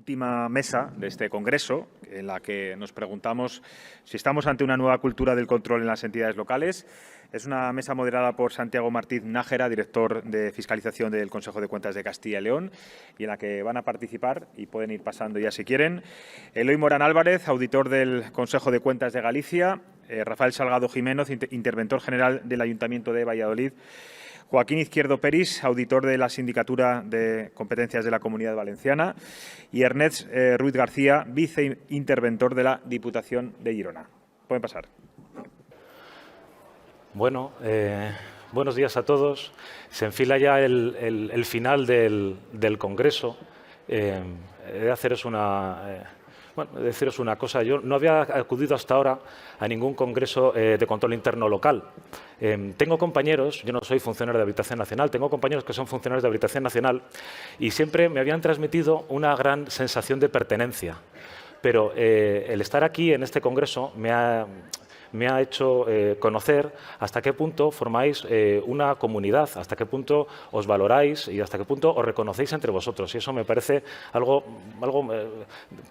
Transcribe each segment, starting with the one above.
última mesa de este congreso, en la que nos preguntamos si estamos ante una nueva cultura del control en las entidades locales. Es una mesa moderada por Santiago Martínez Nájera, director de Fiscalización del Consejo de Cuentas de Castilla y León, y en la que van a participar, y pueden ir pasando ya si quieren, Eloy Morán Álvarez, auditor del Consejo de Cuentas de Galicia, Rafael Salgado Jiménez, interventor general del Ayuntamiento de Valladolid, Joaquín Izquierdo Peris, auditor de la Sindicatura de Competencias de la Comunidad Valenciana, y Ernest Ruiz García, viceinterventor de la Diputación de Girona. Pueden pasar. Bueno, buenos días a todos. Se enfila ya el final del Congreso. He de deciros una cosa. Yo no había acudido hasta ahora a ningún congreso de control interno local. Tengo compañeros, yo no soy funcionario de Habilitación Nacional, tengo compañeros que son funcionarios de Habilitación Nacional y siempre me habían transmitido una gran sensación de pertenencia. Pero el estar aquí en este congreso me ha hecho conocer hasta qué punto formáis una comunidad, hasta qué punto os valoráis y hasta qué punto os reconocéis entre vosotros. Y eso me parece algo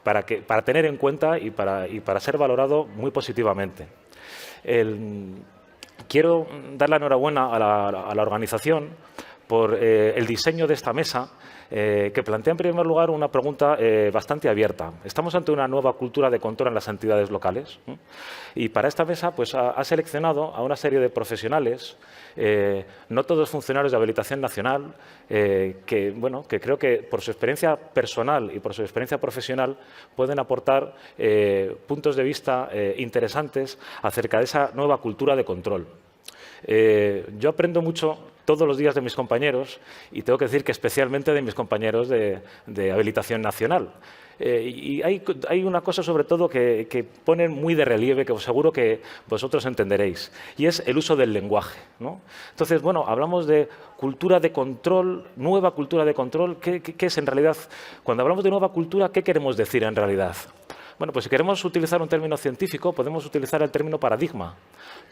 para tener en cuenta y para ser valorado muy positivamente. Quiero dar la enhorabuena a la organización por el diseño de esta mesa, que plantea en primer lugar una pregunta bastante abierta. Estamos ante una nueva cultura de control en las entidades locales y para esta mesa pues, ha seleccionado a una serie de profesionales, no todos funcionarios de Habilitación Nacional, que creo que por su experiencia personal y por su experiencia profesional pueden aportar puntos de vista interesantes acerca de esa nueva cultura de control. Yo aprendo mucho todos los días de mis compañeros y tengo que decir que especialmente de mis compañeros de Habilitación Nacional. Y hay una cosa sobre todo que ponen muy de relieve, que os seguro que vosotros entenderéis, y es el uso del lenguaje, ¿no? Entonces, bueno, hablamos de cultura de control, nueva cultura de control. ¿Qué es en realidad? Cuando hablamos de nueva cultura, ¿qué queremos decir en realidad? Bueno, pues si queremos utilizar un término científico, podemos utilizar el término paradigma.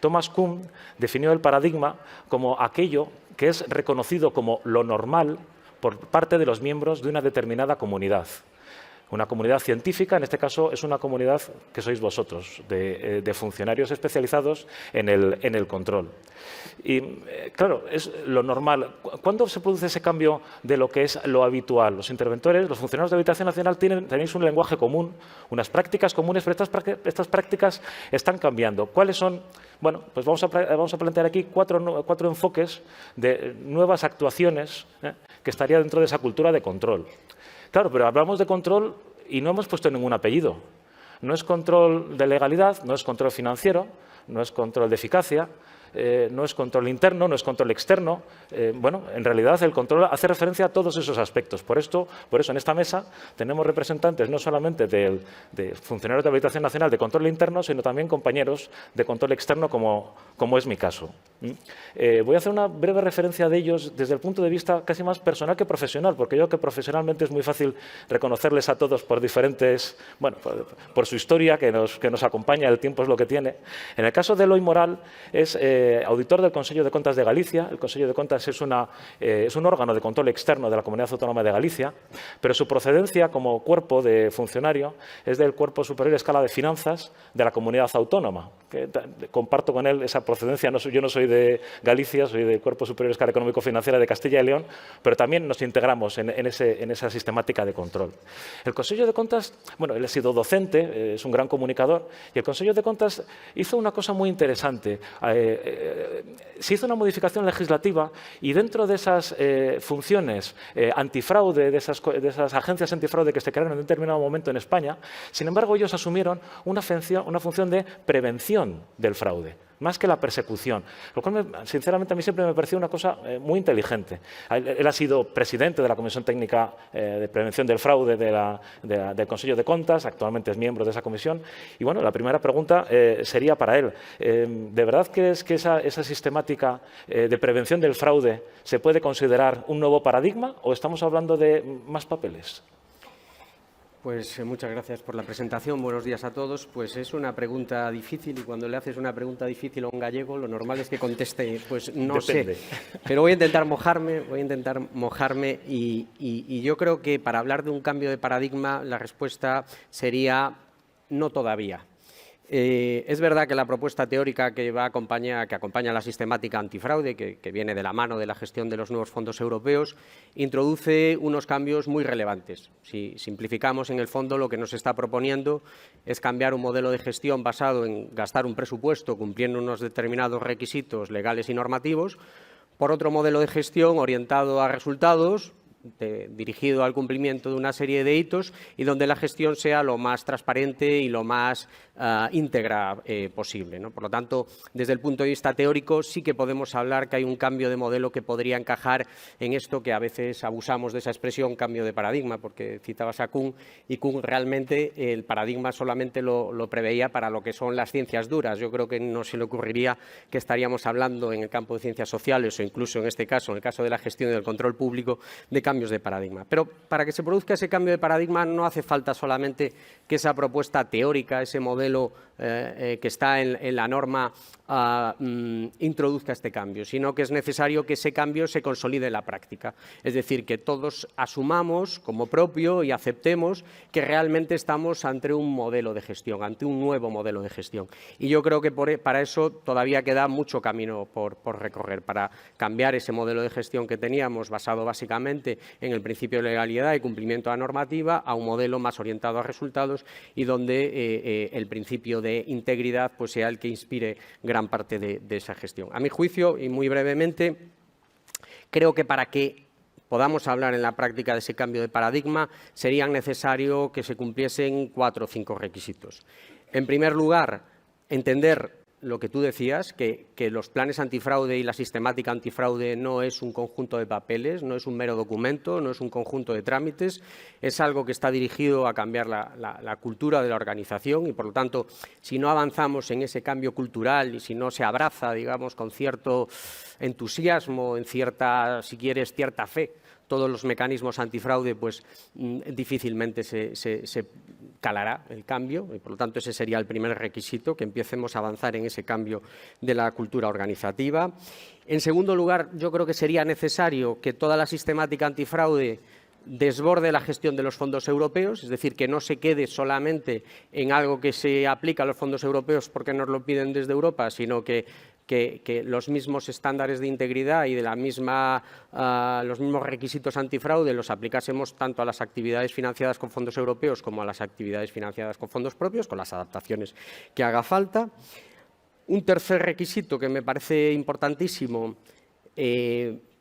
Thomas Kuhn definió el paradigma como aquello que es reconocido como lo normal por parte de los miembros de una determinada comunidad. Una comunidad científica, en este caso, es una comunidad que sois vosotros, de funcionarios especializados en el control. Y, claro, es lo normal. ¿Cuándo se produce ese cambio de lo que es lo habitual? Los interventores, los funcionarios de Habilitación Nacional tenéis un lenguaje común, unas prácticas comunes, pero estas prácticas están cambiando. ¿Cuáles son? Bueno, pues vamos a plantear aquí cuatro enfoques de nuevas actuaciones que estaría dentro de esa cultura de control. Claro, pero hablamos de control y no hemos puesto ningún apellido. No es control de legalidad, no es control financiero, no es control de eficacia, no es control interno, no es control externo. Bueno, en realidad el control hace referencia a todos esos aspectos. Por eso en esta mesa tenemos representantes no solamente de funcionarios de Habilitación Nacional de control interno, sino también compañeros de control externo, como es mi caso. Voy a hacer una breve referencia de ellos desde el punto de vista casi más personal que profesional, porque yo creo que profesionalmente es muy fácil reconocerles a todos por diferentes, bueno, por su historia que nos acompaña, el tiempo es lo que tiene. En el caso de Eloy Morán es auditor del Consejo de Cuentas de Galicia. El Consejo de Cuentas es un órgano de control externo de la Comunidad Autónoma de Galicia, pero su procedencia como cuerpo de funcionario es del Cuerpo Superior Escala de Finanzas de la Comunidad Autónoma. Comparto con él esa procedencia. Yo no soy de Galicia, soy del Cuerpo Superior Escala Económico-Financiera de Castilla y León, pero también nos integramos en esa sistemática de control. El Consejo de Cuentas, bueno, él ha sido docente, es un gran comunicador, y el Consejo de Cuentas hizo una cosa muy interesante. Se hizo una modificación legislativa y dentro de esas funciones antifraude, de esas agencias antifraude que se crearon en un determinado momento en España, sin embargo, ellos asumieron una función de prevención del fraude, más que la persecución. Lo cual, sinceramente, a mí siempre me pareció una cosa muy inteligente. Él ha sido presidente de la Comisión Técnica de Prevención del Fraude del Consejo de Cuentas, actualmente es miembro de esa comisión. Y bueno, la primera pregunta sería para él. ¿De verdad crees que esa sistemática de prevención del fraude se puede considerar un nuevo paradigma o estamos hablando de más papeles? Pues muchas gracias por la presentación. Buenos días a todos. Pues es una pregunta difícil y cuando le haces una pregunta difícil a un gallego, lo normal es que conteste, pues no Depende. sé. Pero voy a intentar mojarme y yo creo que para hablar de un cambio de paradigma la respuesta sería no todavía. Es verdad que la propuesta teórica que acompaña la sistemática antifraude, que viene de la mano de la gestión de los nuevos fondos europeos, introduce unos cambios muy relevantes. Si simplificamos, en el fondo lo que nos está proponiendo es cambiar un modelo de gestión basado en gastar un presupuesto cumpliendo unos determinados requisitos legales y normativos, por otro modelo de gestión orientado a resultados, dirigido al cumplimiento de una serie de hitos y donde la gestión sea lo más transparente y lo más íntegra posible, ¿no? Por lo tanto, desde el punto de vista teórico sí que podemos hablar que hay un cambio de modelo que podría encajar en esto que a veces abusamos de esa expresión, cambio de paradigma, porque citabas a Kuhn y Kuhn realmente el paradigma solamente lo preveía para lo que son las ciencias duras. Yo creo que no se le ocurriría que estaríamos hablando en el campo de ciencias sociales o incluso en este caso, en el caso de la gestión y del control público, de cambios de paradigma. Pero para que se produzca ese cambio de paradigma no hace falta solamente que esa propuesta teórica, ese modelo que está en la norma introduzca este cambio, sino que es necesario que ese cambio se consolide en la práctica. Es decir, que todos asumamos como propio y aceptemos que realmente estamos ante un modelo de gestión, ante un nuevo modelo de gestión. Y yo creo que para eso todavía queda mucho camino por recorrer, para cambiar ese modelo de gestión que teníamos basado básicamente en el principio de legalidad y cumplimiento de la normativa a un modelo más orientado a resultados y donde el principio de integridad pues sea el que inspire gran parte de esa gestión. A mi juicio, y muy brevemente, creo que para que podamos hablar en la práctica de ese cambio de paradigma, sería necesario que se cumpliesen 4 o 5 requisitos. En primer lugar, entender lo que tú decías, que los planes antifraude y la sistemática antifraude no es un conjunto de papeles, no es un mero documento, no es un conjunto de trámites, es algo que está dirigido a cambiar la cultura de la organización y, por lo tanto, si no avanzamos en ese cambio cultural y si no se abraza, digamos, con cierto entusiasmo, en cierta, si quieres, cierta fe, todos los mecanismos antifraude, pues difícilmente se calará el cambio y, por lo tanto, ese sería el primer requisito, que empecemos a avanzar en ese cambio de la cultura organizativa. En segundo lugar, yo creo que sería necesario que toda la sistemática antifraude desborde la gestión de los fondos europeos, es decir, que no se quede solamente en algo que se aplica a los fondos europeos porque nos lo piden desde Europa, sino que los mismos estándares de integridad y de los mismos requisitos antifraude los aplicásemos tanto a las actividades financiadas con fondos europeos como a las actividades financiadas con fondos propios, con las adaptaciones que haga falta. Un tercer requisito que me parece importantísimo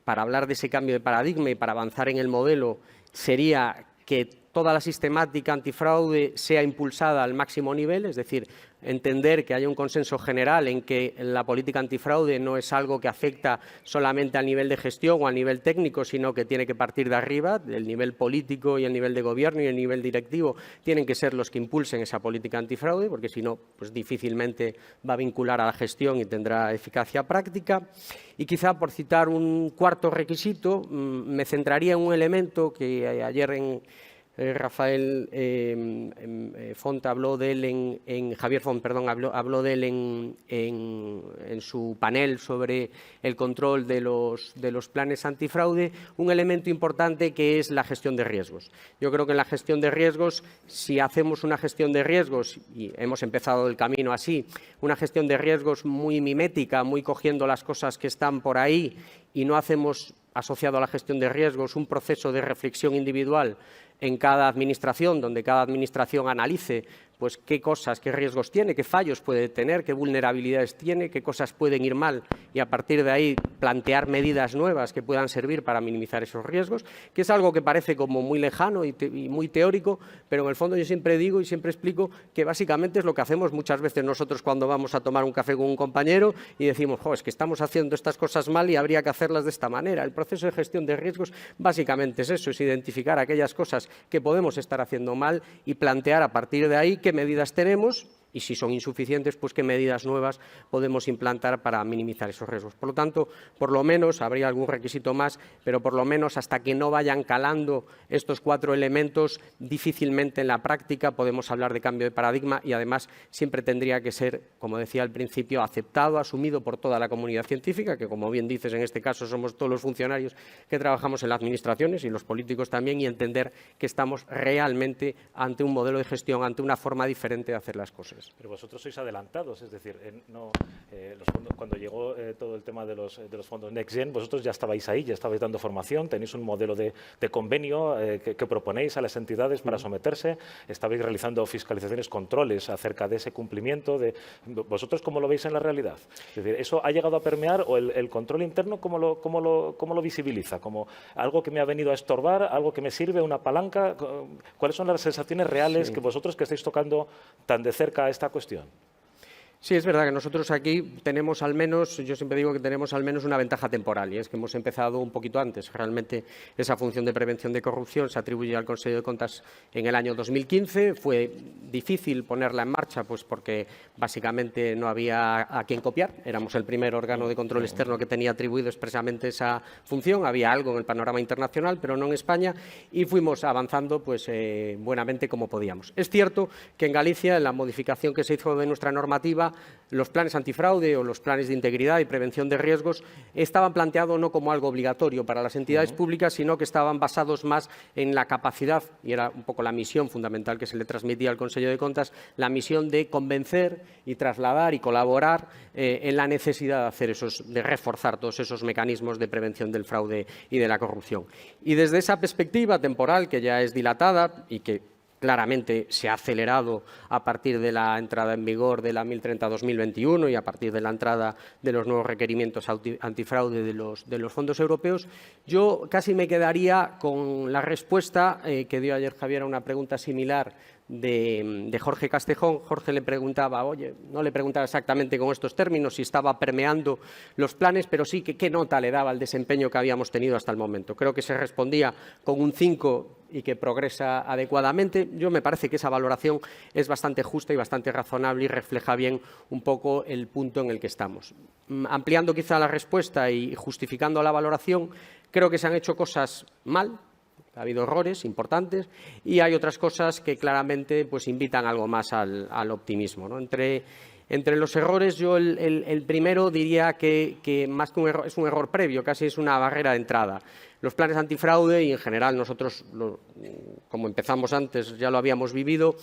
para hablar de ese cambio de paradigma y para avanzar en el modelo sería que toda la sistemática antifraude sea impulsada al máximo nivel, es decir, entender que haya un consenso general en que la política antifraude no es algo que afecta solamente al nivel de gestión o al nivel técnico, sino que tiene que partir de arriba, el nivel político y el nivel de gobierno y el nivel directivo tienen que ser los que impulsen esa política antifraude, porque si no, pues difícilmente va a vincular a la gestión y tendrá eficacia práctica. Y quizá, por citar un cuarto requisito, me centraría en un elemento que ayer Rafael Font habló de él Javier Font, perdón, habló de él en su panel sobre el control de los planes antifraude, un elemento importante que es la gestión de riesgos. Yo creo que en la gestión de riesgos, si hacemos una gestión de riesgos, y hemos empezado el camino así, una gestión de riesgos muy mimética, muy cogiendo las cosas que están por ahí y no hacemos asociado a la gestión de riesgos un proceso de reflexión individual en cada administración, donde cada administración analice pues qué cosas, qué riesgos tiene, qué fallos puede tener, qué vulnerabilidades tiene, qué cosas pueden ir mal y a partir de ahí plantear medidas nuevas que puedan servir para minimizar esos riesgos, que es algo que parece como muy lejano y muy teórico, pero en el fondo yo siempre digo y siempre explico que básicamente es lo que hacemos muchas veces nosotros cuando vamos a tomar un café con un compañero y decimos, es que estamos haciendo estas cosas mal y habría que hacerlas de esta manera. El proceso de gestión de riesgos básicamente es eso, es identificar aquellas cosas que podemos estar haciendo mal y plantear a partir de ahí qué medidas tenemos y si son insuficientes, pues qué medidas nuevas podemos implantar para minimizar esos riesgos. Por lo tanto, por lo menos, habría algún requisito más, pero por lo menos hasta que no vayan calando estos 4 elementos, difícilmente en la práctica podemos hablar de cambio de paradigma y además siempre tendría que ser, como decía al principio, aceptado, asumido por toda la comunidad científica, que como bien dices, en este caso somos todos los funcionarios que trabajamos en las administraciones y los políticos también, y entender que estamos realmente ante un modelo de gestión, ante una forma diferente de hacer las cosas. Pero vosotros sois adelantados, es decir, cuando llegó todo el tema de los fondos Next Gen, vosotros ya estabais ahí, ya estabais dando formación, tenéis un modelo de convenio que proponéis a las entidades para someterse, estabais realizando fiscalizaciones, controles acerca de ese cumplimiento. ¿Vosotros cómo lo veis en la realidad? Es decir, ¿eso ha llegado a permear o el control interno cómo lo visibiliza? ¿Como algo que me ha venido a estorbar, algo que me sirve, una palanca? ¿Cuáles son las sensaciones reales que vosotros que estáis tocando tan de cerca esta cuestión? Sí, es verdad que nosotros aquí tenemos al menos, yo siempre digo que tenemos al menos una ventaja temporal, y es que hemos empezado un poquito antes. Realmente esa función de prevención de corrupción se atribuye al Consejo de Cuentas en el año 2015. Fue difícil ponerla en marcha, pues porque básicamente no había a quién copiar. Éramos el primer órgano de control externo que tenía atribuido expresamente esa función. Había algo en el panorama internacional, pero no en España, y fuimos avanzando pues buenamente como podíamos. Es cierto que en Galicia, en la modificación que se hizo de nuestra normativa, los planes antifraude o los planes de integridad y prevención de riesgos estaban planteados no como algo obligatorio para las entidades públicas, sino que estaban basados más en la capacidad, y era un poco la misión fundamental que se le transmitía al Consejo de Cuentas, la misión de convencer y trasladar y colaborar en la necesidad de reforzar todos esos mecanismos de prevención del fraude y de la corrupción. Y desde esa perspectiva temporal, que ya es dilatada y que claramente se ha acelerado a partir de la entrada en vigor de la 1030-2021 y a partir de la entrada de los nuevos requerimientos antifraude de los fondos europeos, yo casi me quedaría con la respuesta que dio ayer Javier a una pregunta similar de Jorge Castejón. Jorge le preguntaba, oye, no le preguntaba exactamente con estos términos si estaba permeando los planes, pero sí que qué nota le daba al desempeño que habíamos tenido hasta el momento. Creo que se respondía con un 5 y que progresa adecuadamente. Yo me parece que esa valoración es bastante justa y bastante razonable y refleja bien un poco el punto en el que estamos. Ampliando quizá la respuesta y justificando la valoración, creo que se han hecho cosas mal. Ha habido errores importantes y hay otras cosas que claramente pues, invitan algo más al optimismo, ¿no? Entre los errores, yo el primero diría que más que un error, es un error previo, casi es una barrera de entrada. Los planes antifraude, y en general nosotros, como empezamos antes, ya lo habíamos vivido,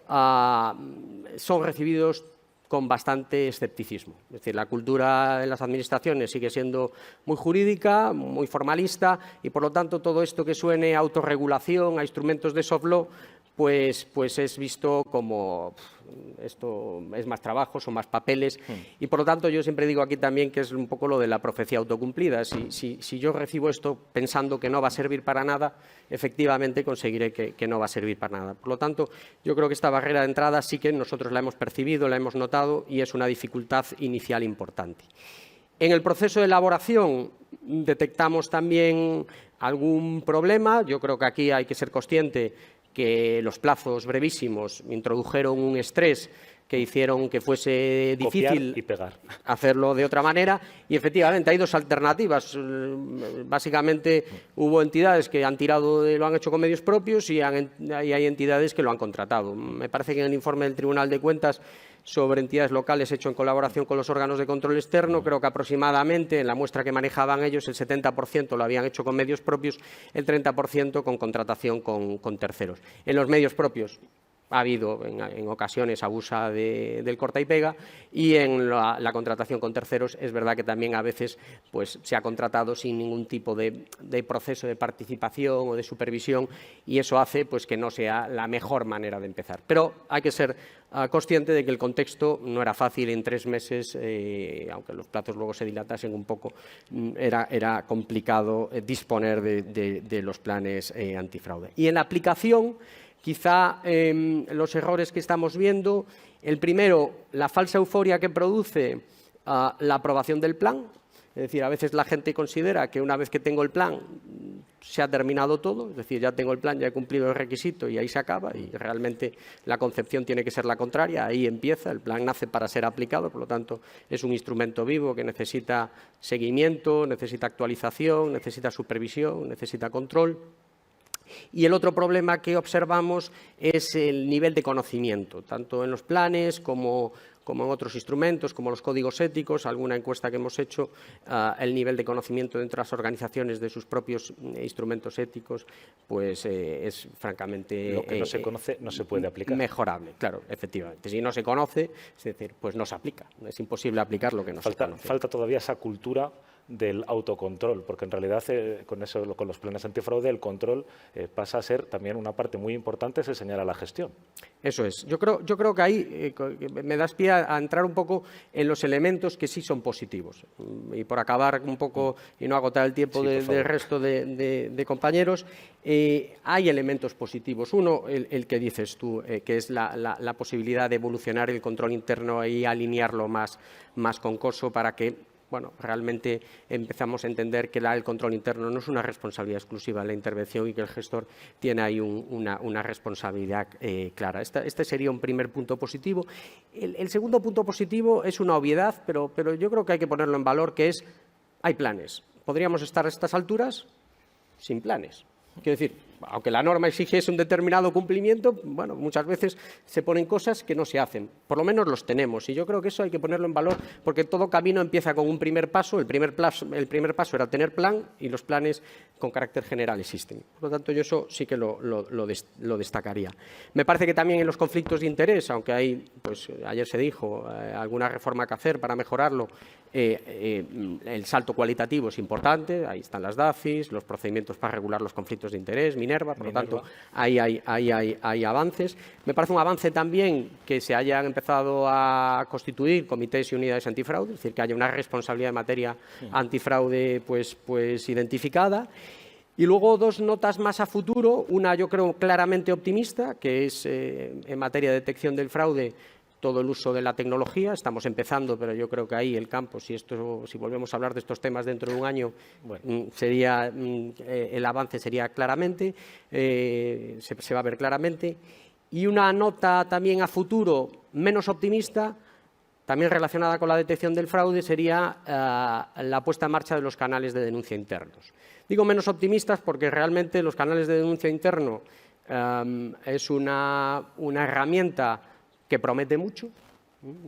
son recibidos con bastante escepticismo. Es decir, la cultura de las administraciones sigue siendo muy jurídica, muy formalista, y por lo tanto todo esto que suene a autorregulación, a instrumentos de soft law, pues es visto como esto es más trabajo, son más papeles, y por lo tanto yo siempre digo aquí también que es un poco lo de la profecía autocumplida. Si yo recibo esto pensando que no va a servir para nada, efectivamente conseguiré que no va a servir para nada. Por lo tanto, yo creo que esta barrera de entrada sí que nosotros la hemos percibido, la hemos notado y es una dificultad inicial importante. En el proceso de elaboración detectamos también algún problema. Yo creo que aquí hay que ser consciente que los plazos brevísimos introdujeron un estrés que hicieron que fuese difícil y pegar. Hacerlo de otra manera, y efectivamente hay dos alternativas. Básicamente hubo entidades que lo han hecho con medios propios y hay entidades que lo han contratado. Me parece que en el informe del Tribunal de Cuentas sobre entidades locales hecho en colaboración con los órganos de control externo, creo que aproximadamente en la muestra que manejaban ellos el 70% lo habían hecho con medios propios, el 30% con contratación con terceros. En los medios propios ha habido en ocasiones abuso del corta y pega, y en la contratación con terceros es verdad que también a veces pues, se ha contratado sin ningún tipo de proceso de participación o de supervisión, y eso hace pues, que no sea la mejor manera de empezar. Pero hay que ser consciente de que el contexto no era fácil en 3 meses, aunque los plazos luego se dilatasen un poco, era complicado disponer de los planes antifraude. Y en la aplicación, quizá los errores que estamos viendo, el primero, la falsa euforia que produce la aprobación del plan. Es decir, a veces la gente considera que una vez que tengo el plan se ha terminado todo, es decir, ya tengo el plan, ya he cumplido el requisito y ahí se acaba, y realmente la concepción tiene que ser la contraria, ahí empieza, el plan nace para ser aplicado, por lo tanto es un instrumento vivo que necesita seguimiento, necesita actualización, necesita supervisión, necesita control. Y el otro problema que observamos es el nivel de conocimiento, tanto en los planes como en otros instrumentos, como los códigos éticos. Alguna encuesta que hemos hecho, el nivel de conocimiento dentro de las organizaciones de sus propios instrumentos éticos, pues es francamente… Lo que no se conoce no se puede aplicar. Mejorable, claro, efectivamente. Si no se conoce, es decir, pues no se aplica. Es imposible aplicar lo que no se conoce. Falta todavía esa cultura del autocontrol, porque en realidad con los planes antifraude el control pasa a ser también una parte muy importante, es enseñar a la gestión. Eso es. Yo creo que ahí me das pie a entrar un poco en los elementos que sí son positivos. Y por acabar un poco y no agotar el tiempo del resto de compañeros, hay elementos positivos. Uno, el que dices tú, que es la posibilidad de evolucionar el control interno y alinearlo más con COSO para que realmente empezamos a entender que el control interno no es una responsabilidad exclusiva de la intervención y que el gestor tiene ahí una responsabilidad clara. Este sería un primer punto positivo. El segundo punto positivo es una obviedad, pero yo creo que hay que ponerlo en valor, que es, hay planes. Podríamos estar a estas alturas sin planes. Quiero decir, aunque la norma exigiese un determinado cumplimiento, muchas veces se ponen cosas que no se hacen. Por lo menos los tenemos, y yo creo que eso hay que ponerlo en valor, porque todo camino empieza con un primer paso. El primer paso era tener plan, y los planes con carácter general existen. Por lo tanto, yo eso sí que lo destacaría. Me parece que también en los conflictos de interés, aunque hay, pues ayer se dijo, alguna reforma que hacer para mejorarlo, el salto cualitativo es importante. Ahí están las DAFIs, los procedimientos para regular los conflictos de interés, Minerva, por lo tanto, ahí hay avances. Me parece un avance también que se hayan empezado a constituir comités y unidades antifraude, es decir, que haya una responsabilidad en materia antifraude pues identificada. Y luego dos notas más a futuro, una yo creo claramente optimista, que es en materia de detección del fraude, todo el uso de la tecnología. Estamos empezando, pero yo creo que ahí el campo, si volvemos a hablar de estos temas dentro de un año, el avance sería claramente, se va a ver claramente. Y una nota también a futuro menos optimista, también relacionada con la detección del fraude, sería la puesta en marcha de los canales de denuncia internos. Digo menos optimistas porque realmente los canales de denuncia interno es una herramienta que promete mucho.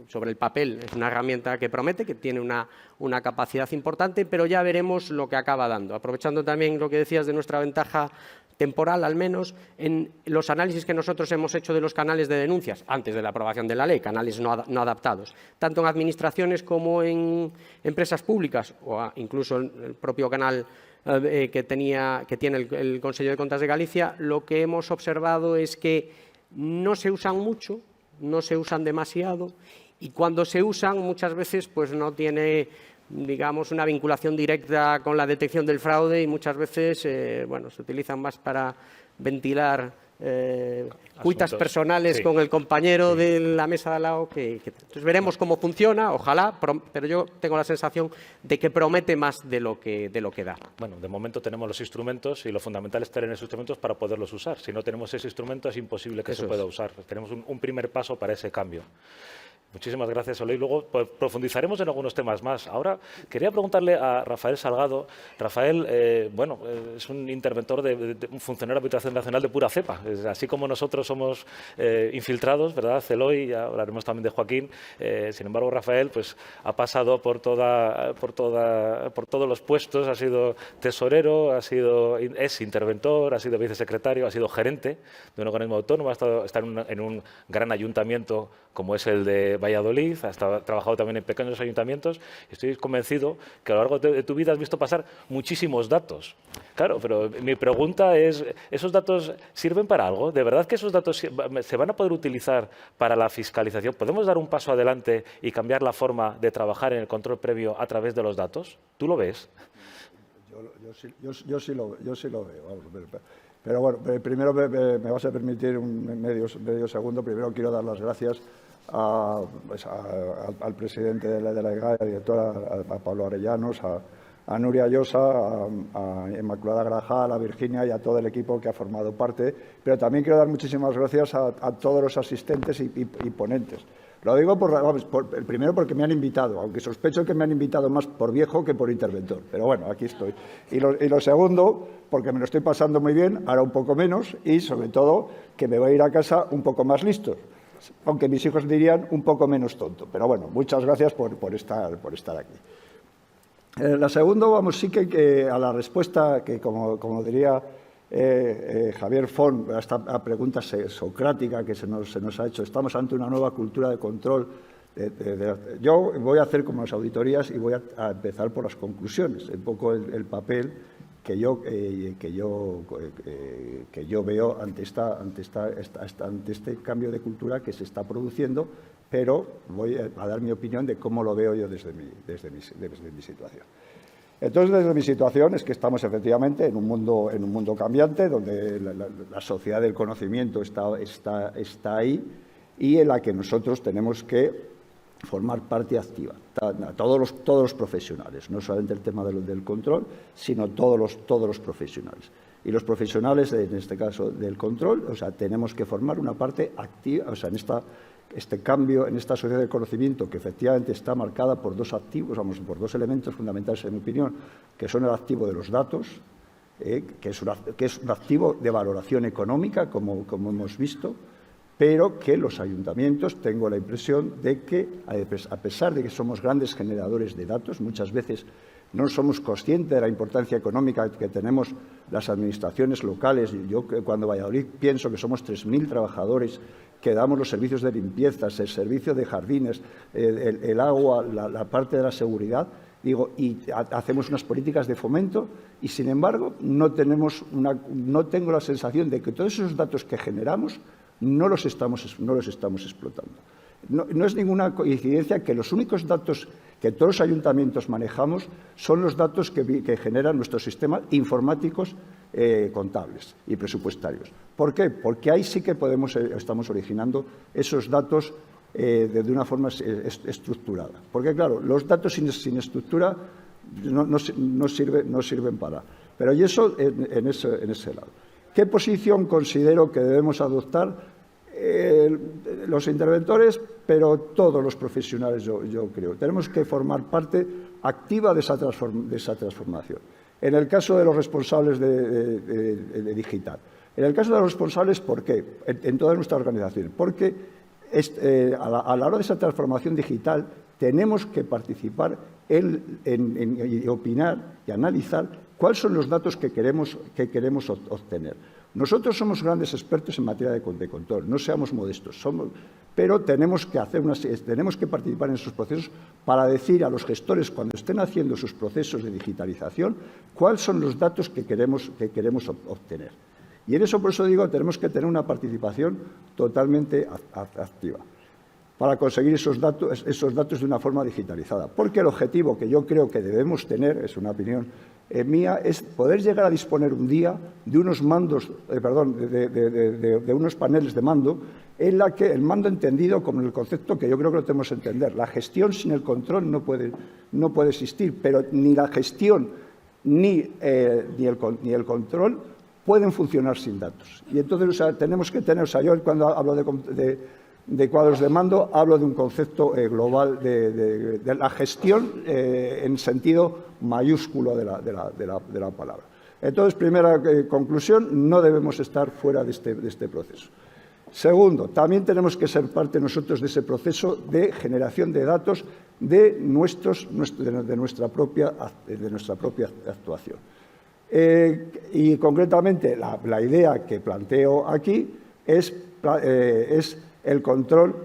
Sobre el papel es una herramienta que promete, que tiene una capacidad importante, pero ya veremos lo que acaba dando. Aprovechando también lo que decías de nuestra ventaja temporal, al menos, en los análisis que nosotros hemos hecho de los canales de denuncias, antes de la aprobación de la ley, canales no adaptados, tanto en administraciones como en empresas públicas, o incluso el propio canal que tiene el Consejo de Cuentas de Galicia, lo que hemos observado es que no se usan mucho, no se usan demasiado, y cuando se usan muchas veces pues no tiene, digamos, una vinculación directa con la detección del fraude, y muchas veces se utilizan más para ventilar cuitas personales con el compañero de la mesa de al lado. Entonces veremos cómo funciona, ojalá, pero yo tengo la sensación de que promete más de lo que da. Bueno, de momento tenemos los instrumentos, y lo fundamental es tener esos instrumentos para poderlos usar. Si no tenemos ese instrumento es imposible que se pueda usar. Tenemos un primer paso para ese cambio. Muchísimas gracias, Oley. Luego profundizaremos en algunos temas más. Ahora quería preguntarle a Rafael Salgado. Rafael, es un interventor, un funcionario de Administración Nacional de pura cepa. Así como nosotros somos infiltrados, ¿verdad? Eloy, ya hablaremos también de Joaquín. Sin embargo, Rafael pues ha pasado por todos los puestos. Ha sido tesorero, es interventor, ha sido vicesecretario, ha sido gerente de un organismo autónomo, está en un gran ayuntamiento como es el de Valladolid, has trabajado también en pequeños ayuntamientos. Estoy convencido que a lo largo de tu vida has visto pasar muchísimos datos. Claro, pero mi pregunta es, ¿esos datos sirven para algo? ¿De verdad que esos datos se van a poder utilizar para la fiscalización? ¿Podemos dar un paso adelante y cambiar la forma de trabajar en el control previo a través de los datos? ¿Tú lo ves? Yo sí lo veo. Vamos, pero bueno, primero me vas a permitir un medio segundo. Primero quiero dar las gracias al presidente de la EGAE, al director, a Pablo Arellanos, a a Nuria Llosa, a Inmaculada Grajal, a Virginia y a todo el equipo que ha formado parte, pero también quiero dar muchísimas gracias a todos los asistentes y ponentes. Lo digo primero porque me han invitado, aunque sospecho que me han invitado más por viejo que por interventor, pero bueno, aquí estoy. Y lo segundo, porque me lo estoy pasando muy bien, ahora un poco menos, y sobre todo que me voy a ir a casa un poco más listo, aunque mis hijos dirían un poco menos tonto. Pero bueno, muchas gracias por estar aquí. La segunda, sí que a la respuesta que, como diría Javier Font, a esta pregunta socrática que se nos ha hecho, estamos ante una nueva cultura de control. Yo voy a hacer como las auditorías y voy a empezar por las conclusiones, un poco el papel que yo veo ante este cambio de cultura que se está produciendo, pero voy a dar mi opinión de cómo lo veo yo desde mi situación. Entonces, desde mi situación es que estamos efectivamente en un mundo cambiante, donde la sociedad del conocimiento está ahí y en la que nosotros tenemos que formar parte activa, todos los profesionales, no solamente el tema del control, sino todos los profesionales. Y los profesionales, en este caso del control, tenemos que formar una parte activa, en este cambio, en esta sociedad del conocimiento que efectivamente está marcada por dos activos, por dos elementos fundamentales, en mi opinión, que son el activo de los datos, que es un activo de valoración económica, como hemos visto, pero que los ayuntamientos, tengo la impresión de que, a pesar de que somos grandes generadores de datos, muchas veces no somos conscientes de la importancia económica que tenemos las administraciones locales. Yo, cuando Valladolid, pienso que somos 3.000 trabajadores que damos los servicios de limpieza, el servicio de jardines, el agua, la parte de la seguridad, y hacemos unas políticas de fomento y, sin embargo, no tengo la sensación de que todos esos datos que generamos no los estamos explotando. No es ninguna coincidencia que los únicos datos que todos los ayuntamientos manejamos son los datos que generan nuestros sistemas informáticos contables y presupuestarios. ¿Por qué? Porque ahí sí que estamos originando esos datos de una forma estructurada. Porque, claro, los datos sin estructura no sirven para. Pero y eso en ese lado. ¿Qué posición considero que debemos adoptar los interventores, pero todos los profesionales, yo creo? Tenemos que formar parte activa de esa transformación. En el caso de los responsables de digital. En el caso de los responsables, ¿por qué? En toda nuestra organización. Porque a la hora de esa transformación digital tenemos que participar y opinar y analizar cuáles son los datos que queremos obtener. Nosotros somos grandes expertos en materia de control, no seamos modestos, pero tenemos que participar en esos procesos para decir a los gestores, cuando estén haciendo sus procesos de digitalización, cuáles son los datos que queremos obtener. Y en eso, por eso digo, tenemos que tener una participación totalmente activa para conseguir esos datos de una forma digitalizada. Porque el objetivo que yo creo que debemos tener, es una opinión mía, es poder llegar a disponer un día de unos mandos, de unos paneles de mando, en la que el mando entendido como el concepto que yo creo que lo tenemos que entender. La gestión sin el control no puede existir, pero ni la gestión ni el control pueden funcionar sin datos. Y entonces tenemos que tener, yo cuando hablo de cuadros de mando, hablo de un concepto global de la gestión en sentido mayúsculo de la palabra. Entonces, primera conclusión, no debemos estar fuera de este proceso. Segundo, también tenemos que ser parte nosotros de ese proceso de generación de datos de nuestra propia actuación. Y concretamente, la idea que planteo aquí es el control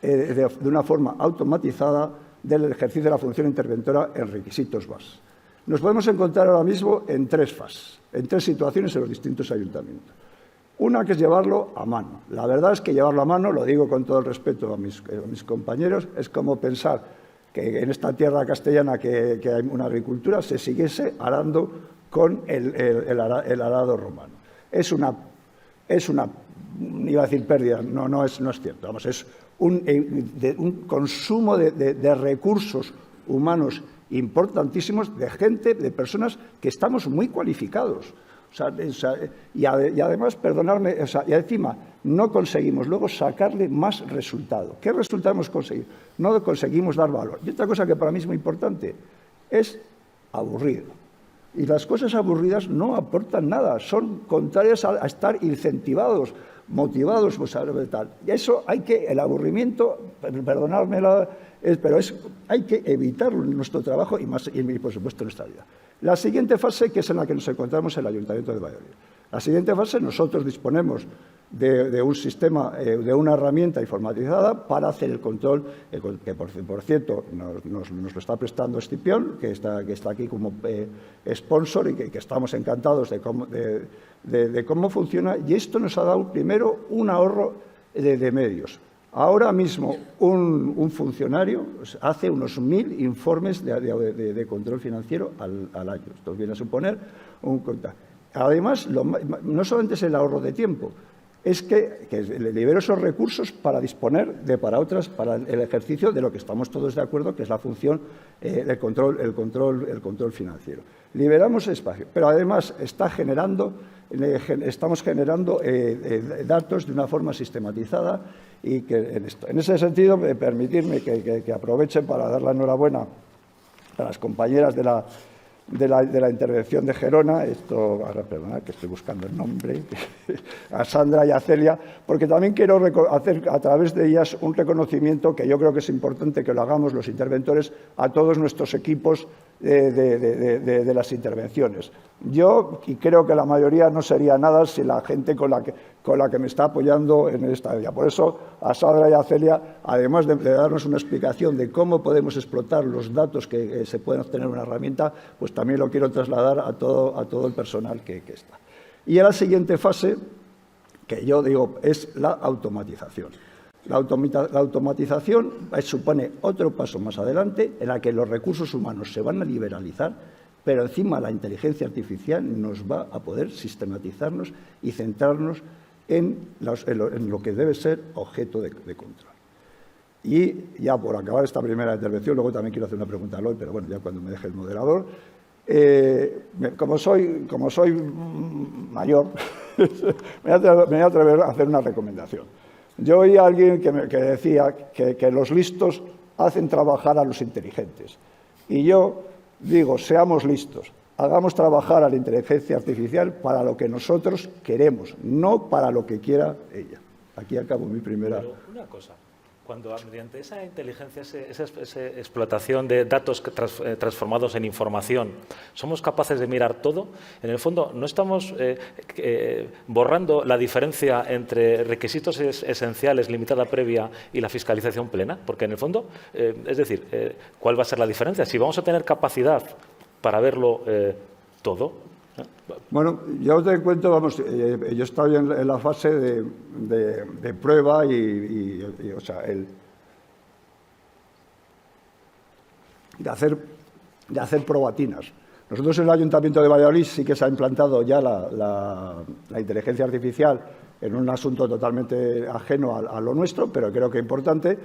de una forma automatizada del ejercicio de la función interventora en requisitos VAS. Nos podemos encontrar ahora mismo en tres fases, en tres situaciones en los distintos ayuntamientos. Una, que es llevarlo a mano. La verdad es que llevarlo a mano, lo digo con todo el respeto a mis compañeros, es como pensar que en esta tierra castellana que hay una agricultura se siguiese arando con el arado romano. Es una, iba a decir pérdida, no es cierto. Vamos, es un consumo de recursos humanos importantísimos de gente, de personas que estamos muy cualificados. Y además, perdonadme, y encima no conseguimos luego sacarle más resultado. ¿Qué resultado hemos conseguido? No conseguimos dar valor. Y otra cosa que para mí es muy importante es aburrido. Y las cosas aburridas no aportan nada, son contrarias a estar incentivados, motivados, tal. Y eso el aburrimiento, perdonadme, pero hay que evitarlo en nuestro trabajo y por supuesto en nuestra vida. La siguiente fase, que es en la que nos encontramos en el Ayuntamiento de Valladolid. La siguiente fase, nosotros disponemos de un sistema, de una herramienta informatizada para hacer el control, que por cierto nos lo está prestando Escipión, que está aquí como sponsor y que estamos encantados de cómo funciona. Y esto nos ha dado primero un ahorro de medios. Ahora mismo un funcionario hace unos 1000 informes de control financiero al año. Esto viene a suponer Además, no solamente es el ahorro de tiempo, es que le libero esos recursos para disponer para el ejercicio de lo que estamos todos de acuerdo, que es la función del control financiero. Liberamos espacio, pero además estamos generando datos de una forma sistematizada y que en ese sentido, permitirme que aproveche para dar la enhorabuena a las compañeras de la intervención de Gerona, ahora perdona que estoy buscando el nombre, a Sandra y a Celia, porque también quiero hacer a través de ellas un reconocimiento que yo creo que es importante que lo hagamos los interventores a todos nuestros equipos de las intervenciones. Yo, y creo que la mayoría, no sería nada sin la gente con la que me está apoyando en esta área. Por eso, a Sandra y a Celia, además de darnos una explicación de cómo podemos explotar los datos que se pueden obtener en una herramienta, pues también lo quiero trasladar a todo el personal que está. Y a la siguiente fase, que yo digo, es la automatización. La automatización supone otro paso más adelante en la que los recursos humanos se van a liberalizar, pero encima la inteligencia artificial nos va a poder sistematizarnos y centrarnos en lo que debe ser objeto de control. Y ya por acabar esta primera intervención, luego también quiero hacer una pregunta a Eloy, pero bueno, ya cuando me deje el moderador. Como soy mayor, me voy a atrever a hacer una recomendación. Yo oí a alguien que decía que los listos hacen trabajar a los inteligentes. Y yo digo, seamos listos, hagamos trabajar a la inteligencia artificial para lo que nosotros queremos, no para lo que quiera ella. Aquí acabo mi primera... Pero una cosa, cuando mediante esa inteligencia, esa explotación de datos transformados en información, somos capaces de mirar todo, en el fondo no estamos borrando la diferencia entre requisitos esenciales, limitada previa y la fiscalización plena, porque en el fondo, es decir, ¿cuál va a ser la diferencia? Si vamos a tener capacidad para verlo todo. Bueno, yo te cuento, vamos, yo estoy en la fase de prueba o sea, de hacer probatinas. Nosotros en el Ayuntamiento de Valladolid sí que se ha implantado ya la inteligencia artificial en un asunto totalmente ajeno a lo nuestro, pero creo que importante,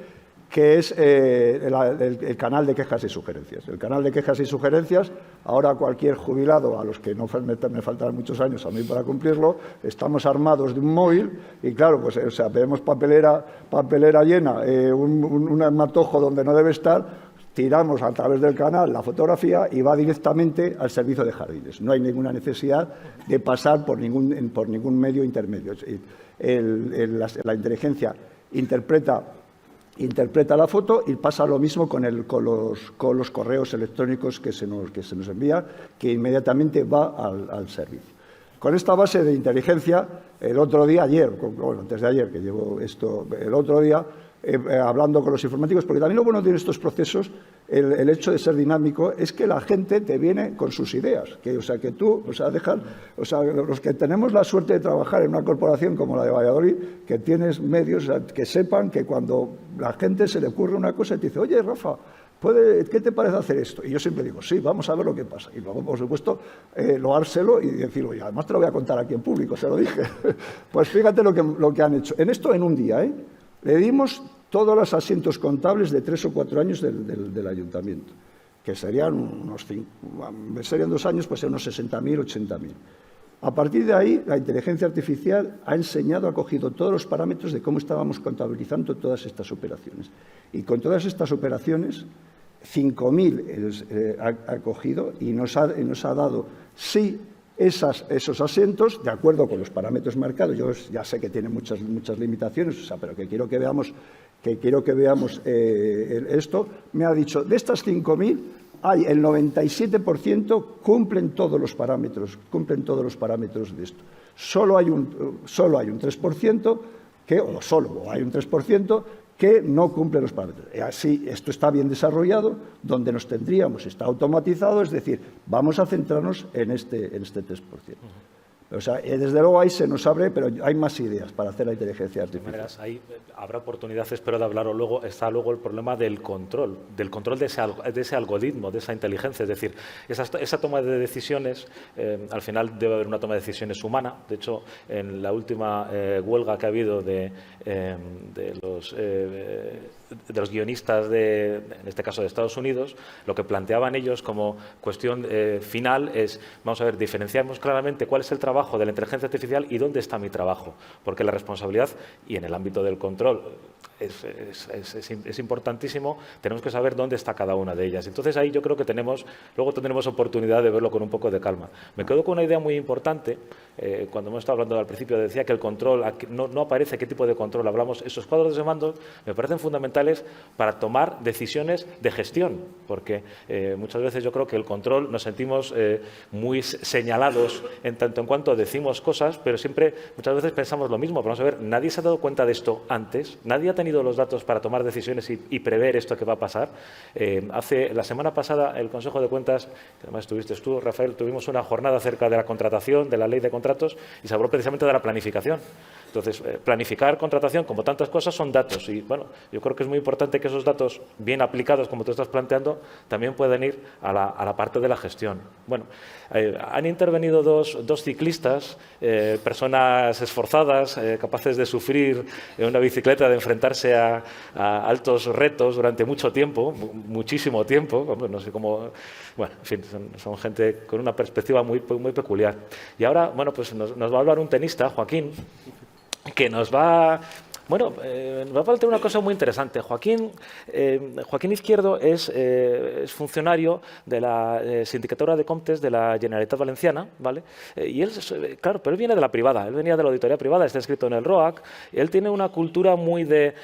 que es el canal de quejas y sugerencias. El canal de quejas y sugerencias, ahora cualquier jubilado, a los que no me faltan muchos años a mí para cumplirlo, estamos armados de un móvil y claro, pues o sea, vemos papelera llena, un matojo donde no debe estar, tiramos a través del canal la fotografía y va directamente al servicio de jardines. No hay ninguna necesidad de pasar por ningún medio intermedio. La inteligencia interpreta la foto y pasa lo mismo con los correos electrónicos que se nos envían, que inmediatamente va al servicio. Con esta base de inteligencia, antes de ayer, que llevo esto, el otro día, hablando con los informáticos, porque también lo bueno de estos procesos, el hecho de ser dinámico, es que la gente te viene con sus ideas. Los que tenemos la suerte de trabajar en una corporación como la de Valladolid, que tienes medios, que sepan que cuando la gente se le ocurre una cosa y te dice, oye, Rafa, ¿qué te parece hacer esto? Y yo siempre digo, sí, vamos a ver lo que pasa. Y luego, por supuesto, loárselo y decirlo, y además te lo voy a contar aquí en público, se lo dije. Pues fíjate lo que han hecho. En un día, le dimos todos los asientos contables de 3 o 4 años del ayuntamiento. que serían serían 2 años, pues unos 60.000, 80.000. A partir de ahí, la inteligencia artificial ha cogido todos los parámetros de cómo estábamos contabilizando todas estas operaciones. Y con todas estas operaciones, 5.000 ha cogido y nos ha dado, sí, esos asientos, de acuerdo con los parámetros marcados. Yo ya sé que tiene muchas limitaciones, pero que quiero que veamos esto. Me ha dicho, de estas 5.000, el 97% cumplen todos los parámetros de esto. Solo hay un 3% que no cumple los parámetros. Así, esto está bien desarrollado, donde nos tendríamos, está automatizado, es decir, vamos a centrarnos en este 3%. O sea, desde luego ahí se nos abre, pero hay más ideas para hacer la inteligencia artificial. De todas maneras, ahí habrá oportunidades, pero de hablarlo luego, está luego el problema del control de ese algoritmo, de esa inteligencia. Es decir, esa toma de decisiones, al final debe haber una toma de decisiones humana. De hecho, en la última huelga que ha habido de los guionistas, en este caso de Estados Unidos, lo que planteaban ellos como cuestión final es, vamos a ver, diferenciamos claramente cuál es el trabajo de la inteligencia artificial y dónde está mi trabajo, porque la responsabilidad y en el ámbito del control es importantísimo, tenemos que saber dónde está cada una de ellas. Entonces ahí yo creo que luego tendremos oportunidad de verlo con un poco de calma. Me quedo con una idea muy importante, cuando hemos estado hablando al principio decía que el control, no aparece qué tipo de control hablamos, esos cuadros de mando me parecen fundamentales para tomar decisiones de gestión, porque muchas veces yo creo que el control nos sentimos muy señalados en tanto en cuanto decimos cosas, pero siempre muchas veces pensamos lo mismo. Vamos a ver, nadie se ha dado cuenta de esto antes, nadie ha tenido los datos para tomar decisiones y prever esto que va a pasar. La semana pasada el Consejo de Cuentas, que además estuviste tú, Rafael, tuvimos una jornada acerca de la contratación, de la ley de contratos, y se habló precisamente de la planificación. Entonces, planificar contratación, como tantas cosas, son datos. Y, bueno, yo creo que es muy importante que esos datos, bien aplicados, como tú estás planteando, también puedan ir a la parte de la gestión. Bueno, han intervenido dos ciclistas, personas esforzadas, capaces de sufrir en una bicicleta, de enfrentarse a altos retos durante mucho tiempo, muchísimo tiempo. No sé cómo... Bueno, en fin, son gente con una perspectiva muy peculiar. Y ahora, bueno, pues nos va a hablar un tenista, Joaquín, que nos va a plantear una cosa muy interesante. Joaquín Izquierdo es funcionario de la Sindicatura de Comptes de la Generalitat Valenciana, ¿vale? Y él, claro, pero él viene de la privada, él venía de la auditoría privada, está inscrito en el ROAC, él tiene una cultura muy de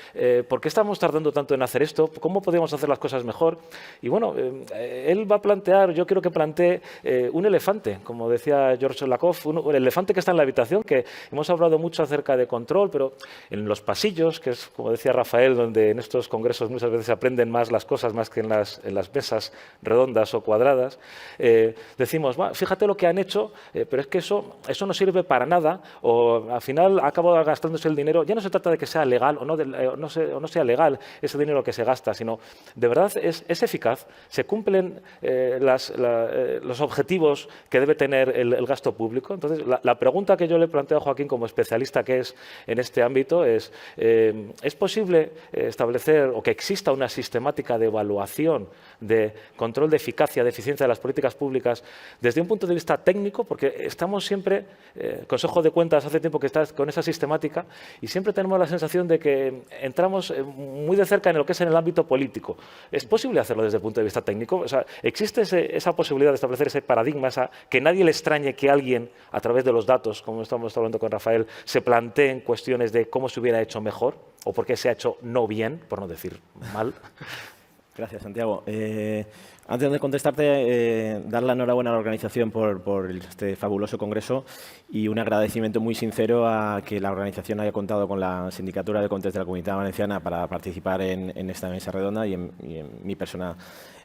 ¿por qué estamos tardando tanto en hacer esto? ¿Cómo podemos hacer las cosas mejor? Y bueno, él va a plantear, yo quiero que plantee un elefante, como decía George Lakoff, un elefante que está en la habitación, que hemos hablado mucho acerca de control, pero en los pasillos, que es, como decía Rafael, donde en estos congresos muchas veces se aprenden más las cosas más que en las mesas redondas o cuadradas, decimos, fíjate lo que han hecho, pero es que eso no sirve para nada, o al final ha acabado gastándose el dinero. Ya no se trata de que sea legal o no sea legal ese dinero que se gasta, sino de verdad es eficaz, se cumplen los objetivos que debe tener el gasto público. Entonces, la pregunta que yo le planteo a Joaquín como especialista que es en este ámbito ¿es posible establecer o que exista una sistemática de evaluación, de control de eficacia, de eficiencia de las políticas públicas desde un punto de vista técnico? Porque estamos siempre, el Consejo de Cuentas hace tiempo que está con esa sistemática y siempre tenemos la sensación de que entramos muy de cerca en lo que es en el ámbito político. ¿Es posible hacerlo desde el punto de vista técnico? O sea, ¿existe esa posibilidad de establecer ese paradigma, que nadie le extrañe que alguien, a través de los datos, como estamos hablando con Rafael, se planteen cuestiones de cómo se hubiera hecho mejor o por qué se ha hecho no bien, por no decir mal? Gracias, Santiago. Antes de contestarte, dar la enhorabuena a la organización por este fabuloso congreso y un agradecimiento muy sincero a que la organización haya contado con la Sindicatura de Comptes de la Comunidad Valenciana para participar en esta mesa redonda y en mi persona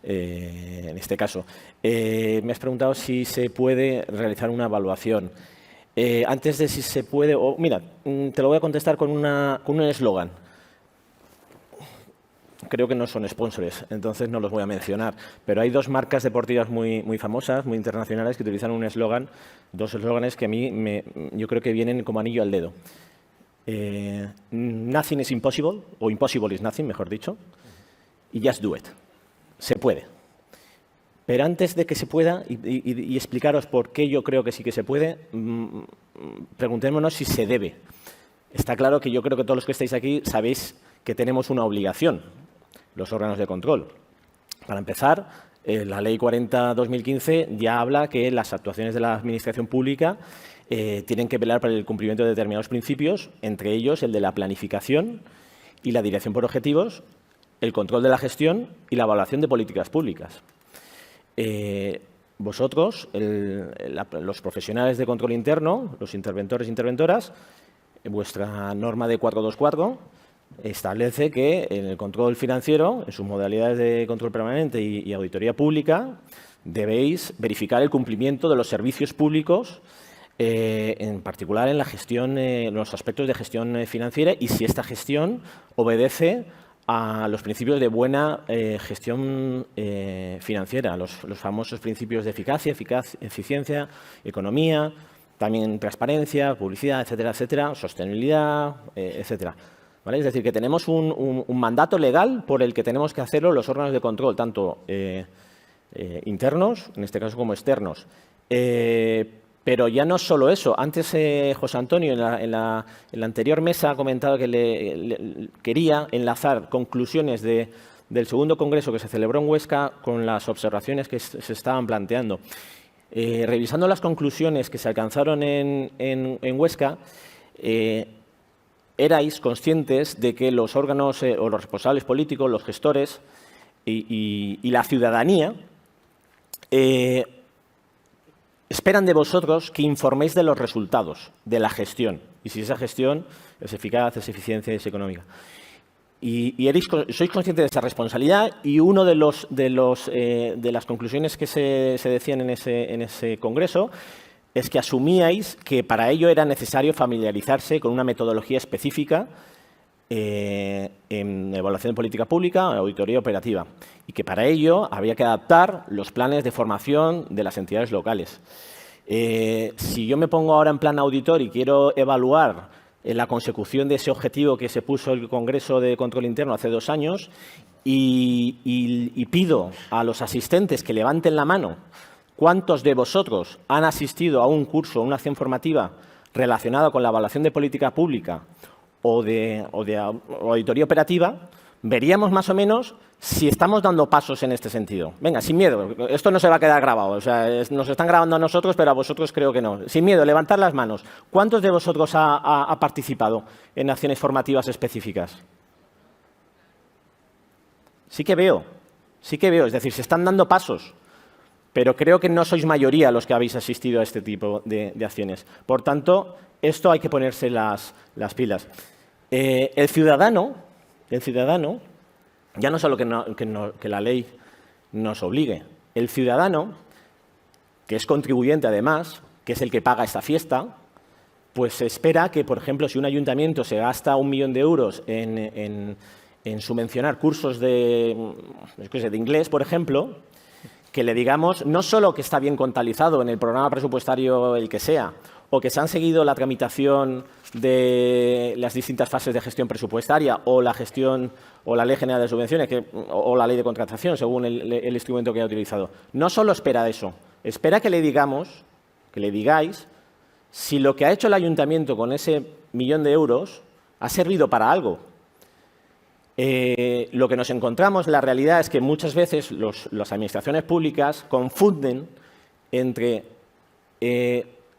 en este caso. Me has preguntado si se puede realizar una evaluación. Antes de si se puede, mira, te lo voy a contestar con un eslogan. Creo que no son sponsors, entonces no los voy a mencionar, pero hay dos marcas deportivas muy famosas, muy internacionales, que utilizan un eslogan, dos eslóganes que a mí yo creo que vienen como anillo al dedo. Nothing is impossible, o impossible is nothing, mejor dicho, y just do it. Se puede. Pero antes de que se pueda, y explicaros por qué yo creo que sí que se puede, preguntémonos si se debe. Está claro que yo creo que todos los que estáis aquí sabéis que tenemos una obligación, los órganos de control. Para empezar, la Ley 40/2015 ya habla que las actuaciones de la Administración pública tienen que velar por el cumplimiento de determinados principios, entre ellos el de la planificación y la dirección por objetivos, el control de la gestión y la evaluación de políticas públicas. Vosotros, los profesionales de control interno, los interventores e interventoras, vuestra norma de 424 establece que en el control financiero, en sus modalidades de control permanente y auditoría pública, debéis verificar el cumplimiento de los servicios públicos, en particular en la gestión, en los aspectos de gestión financiera, y si esta gestión obedece a los principios de buena gestión financiera, los famosos principios de eficacia, eficiencia, economía, también transparencia, publicidad, etcétera, etcétera, sostenibilidad, etcétera. ¿Vale? Es decir, que tenemos un mandato legal por el que tenemos que hacerlo los órganos de control, tanto internos, en este caso, como externos. Pero ya no solo eso. Antes José Antonio en la anterior mesa ha comentado que quería enlazar conclusiones del segundo congreso que se celebró en Huesca con las observaciones que se estaban planteando. Revisando las conclusiones que se alcanzaron en Huesca, erais conscientes de que los órganos o los responsables políticos, los gestores y la ciudadanía esperan de vosotros que informéis de los resultados de la gestión y si esa gestión es eficaz, es eficiencia, es económica. Y sois conscientes de esa responsabilidad, y uno de las conclusiones que se decían en ese congreso es que asumíais que para ello era necesario familiarizarse con una metodología específica en evaluación de política pública, auditoría operativa, y que para ello había que adaptar los planes de formación de las entidades locales. Si yo me pongo ahora en plan auditor y quiero evaluar la consecución de ese objetivo que se puso el Congreso de Control Interno hace 2 años y pido a los asistentes que levanten la mano cuántos de vosotros han asistido a un curso, una acción formativa relacionada con la evaluación de política pública o de auditoría operativa, veríamos más o menos si estamos dando pasos en este sentido. Venga, sin miedo, esto no se va a quedar grabado, o sea, nos están grabando a nosotros, pero a vosotros creo que no. Sin miedo, levantad las manos. ¿Cuántos de vosotros ha participado en acciones formativas específicas? Sí que veo, es decir, se están dando pasos, pero creo que no sois mayoría los que habéis asistido a este tipo de acciones. Por tanto, esto hay que ponerse las pilas. El ciudadano, ya no solo que la ley nos obligue, el ciudadano, que es contribuyente además, que es el que paga esta fiesta, pues se espera que, por ejemplo, si un ayuntamiento se gasta 1 millón de euros en subvencionar cursos de inglés, por ejemplo, que le digamos no solo que está bien contabilizado en el programa presupuestario el que sea, o que se han seguido la tramitación de las distintas fases de gestión presupuestaria o la gestión o la Ley General de Subvenciones o la Ley de Contratación, según el instrumento que haya utilizado. No solo espera eso, espera que le digáis si lo que ha hecho el ayuntamiento con ese 1 millón de euros ha servido para algo. Lo que nos encontramos, la realidad es que muchas veces las administraciones públicas confunden entre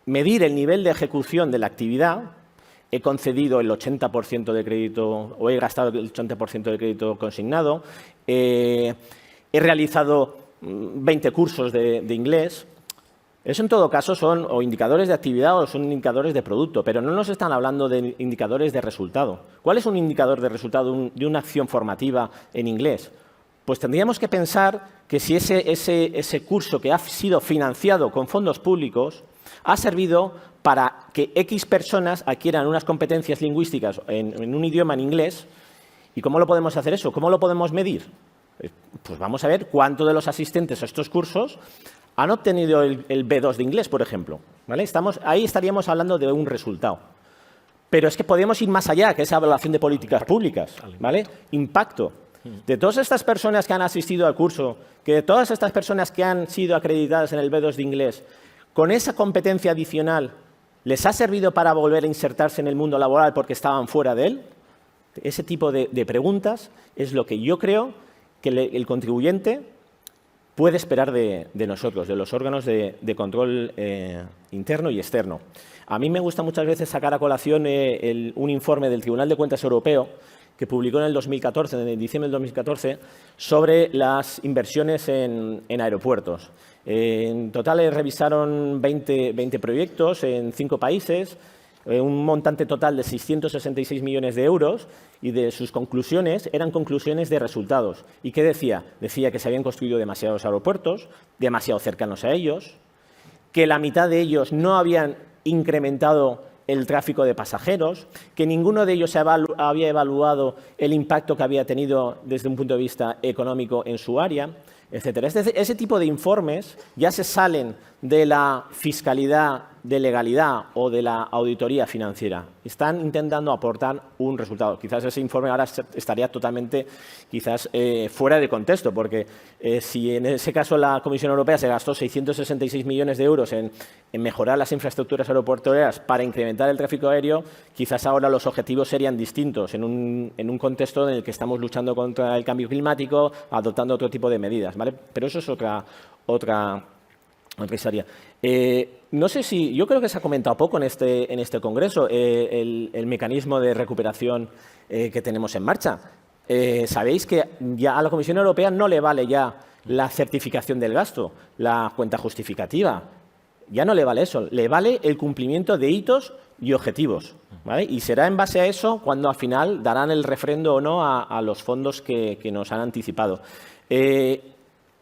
medir el nivel de ejecución de la actividad. He concedido el 80% de crédito o he gastado el 80% de crédito consignado, he realizado 20 cursos de inglés. Eso en todo caso son o indicadores de actividad o son indicadores de producto, pero no nos están hablando de indicadores de resultado. ¿Cuál es un indicador de resultado de una acción formativa en inglés? Pues tendríamos que pensar que si ese curso que ha sido financiado con fondos públicos ha servido para que X personas adquieran unas competencias lingüísticas en un idioma en inglés. ¿Y cómo lo podemos hacer eso? ¿Cómo lo podemos medir? Pues vamos a ver cuántos de los asistentes a estos cursos han obtenido el B2 de inglés, por ejemplo. ¿Vale? Ahí estaríamos hablando de un resultado. Pero es que podemos ir más allá que esa evaluación de políticas públicas. ¿Vale? Impacto. De todas estas personas que han asistido al curso, que de todas estas personas que han sido acreditadas en el B2 de inglés, con esa competencia adicional, ¿les ha servido para volver a insertarse en el mundo laboral porque estaban fuera de él? Ese tipo de preguntas es lo que yo creo que el contribuyente puede esperar de nosotros, de los órganos de control interno y externo. A mí me gusta muchas veces sacar a colación un informe del Tribunal de Cuentas Europeo que publicó en el 2014, en diciembre del 2014, sobre las inversiones en aeropuertos. En total revisaron 20 proyectos en 5 países, un montante total de 666 millones de euros, y de sus conclusiones eran conclusiones de resultados. ¿Y qué decía? Decía que se habían construido demasiados aeropuertos, demasiado cercanos a ellos, que la mitad de ellos no habían incrementado el tráfico de pasajeros, que ninguno de ellos había evaluado el impacto que había tenido desde un punto de vista económico en su área, etcétera. Ese tipo de informes ya se salen de la fiscalidad de legalidad o de la auditoría financiera. Están intentando aportar un resultado. Quizás ese informe ahora estaría totalmente fuera de contexto, porque si en ese caso la Comisión Europea se gastó 666 millones de euros en mejorar las infraestructuras aeroportuarias para incrementar el tráfico aéreo, quizás ahora los objetivos serían distintos en un contexto en el que estamos luchando contra el cambio climático, adoptando otro tipo de medidas, ¿vale? Pero eso es otra historia. No sé si, yo creo que se ha comentado poco en este congreso el mecanismo de recuperación que tenemos en marcha. Sabéis que ya a la Comisión Europea no le vale ya la certificación del gasto, la cuenta justificativa. Ya no le vale eso, le vale el cumplimiento de hitos y objetivos, ¿vale? Y será en base a eso cuando al final darán el refrendo o no a los fondos que nos han anticipado.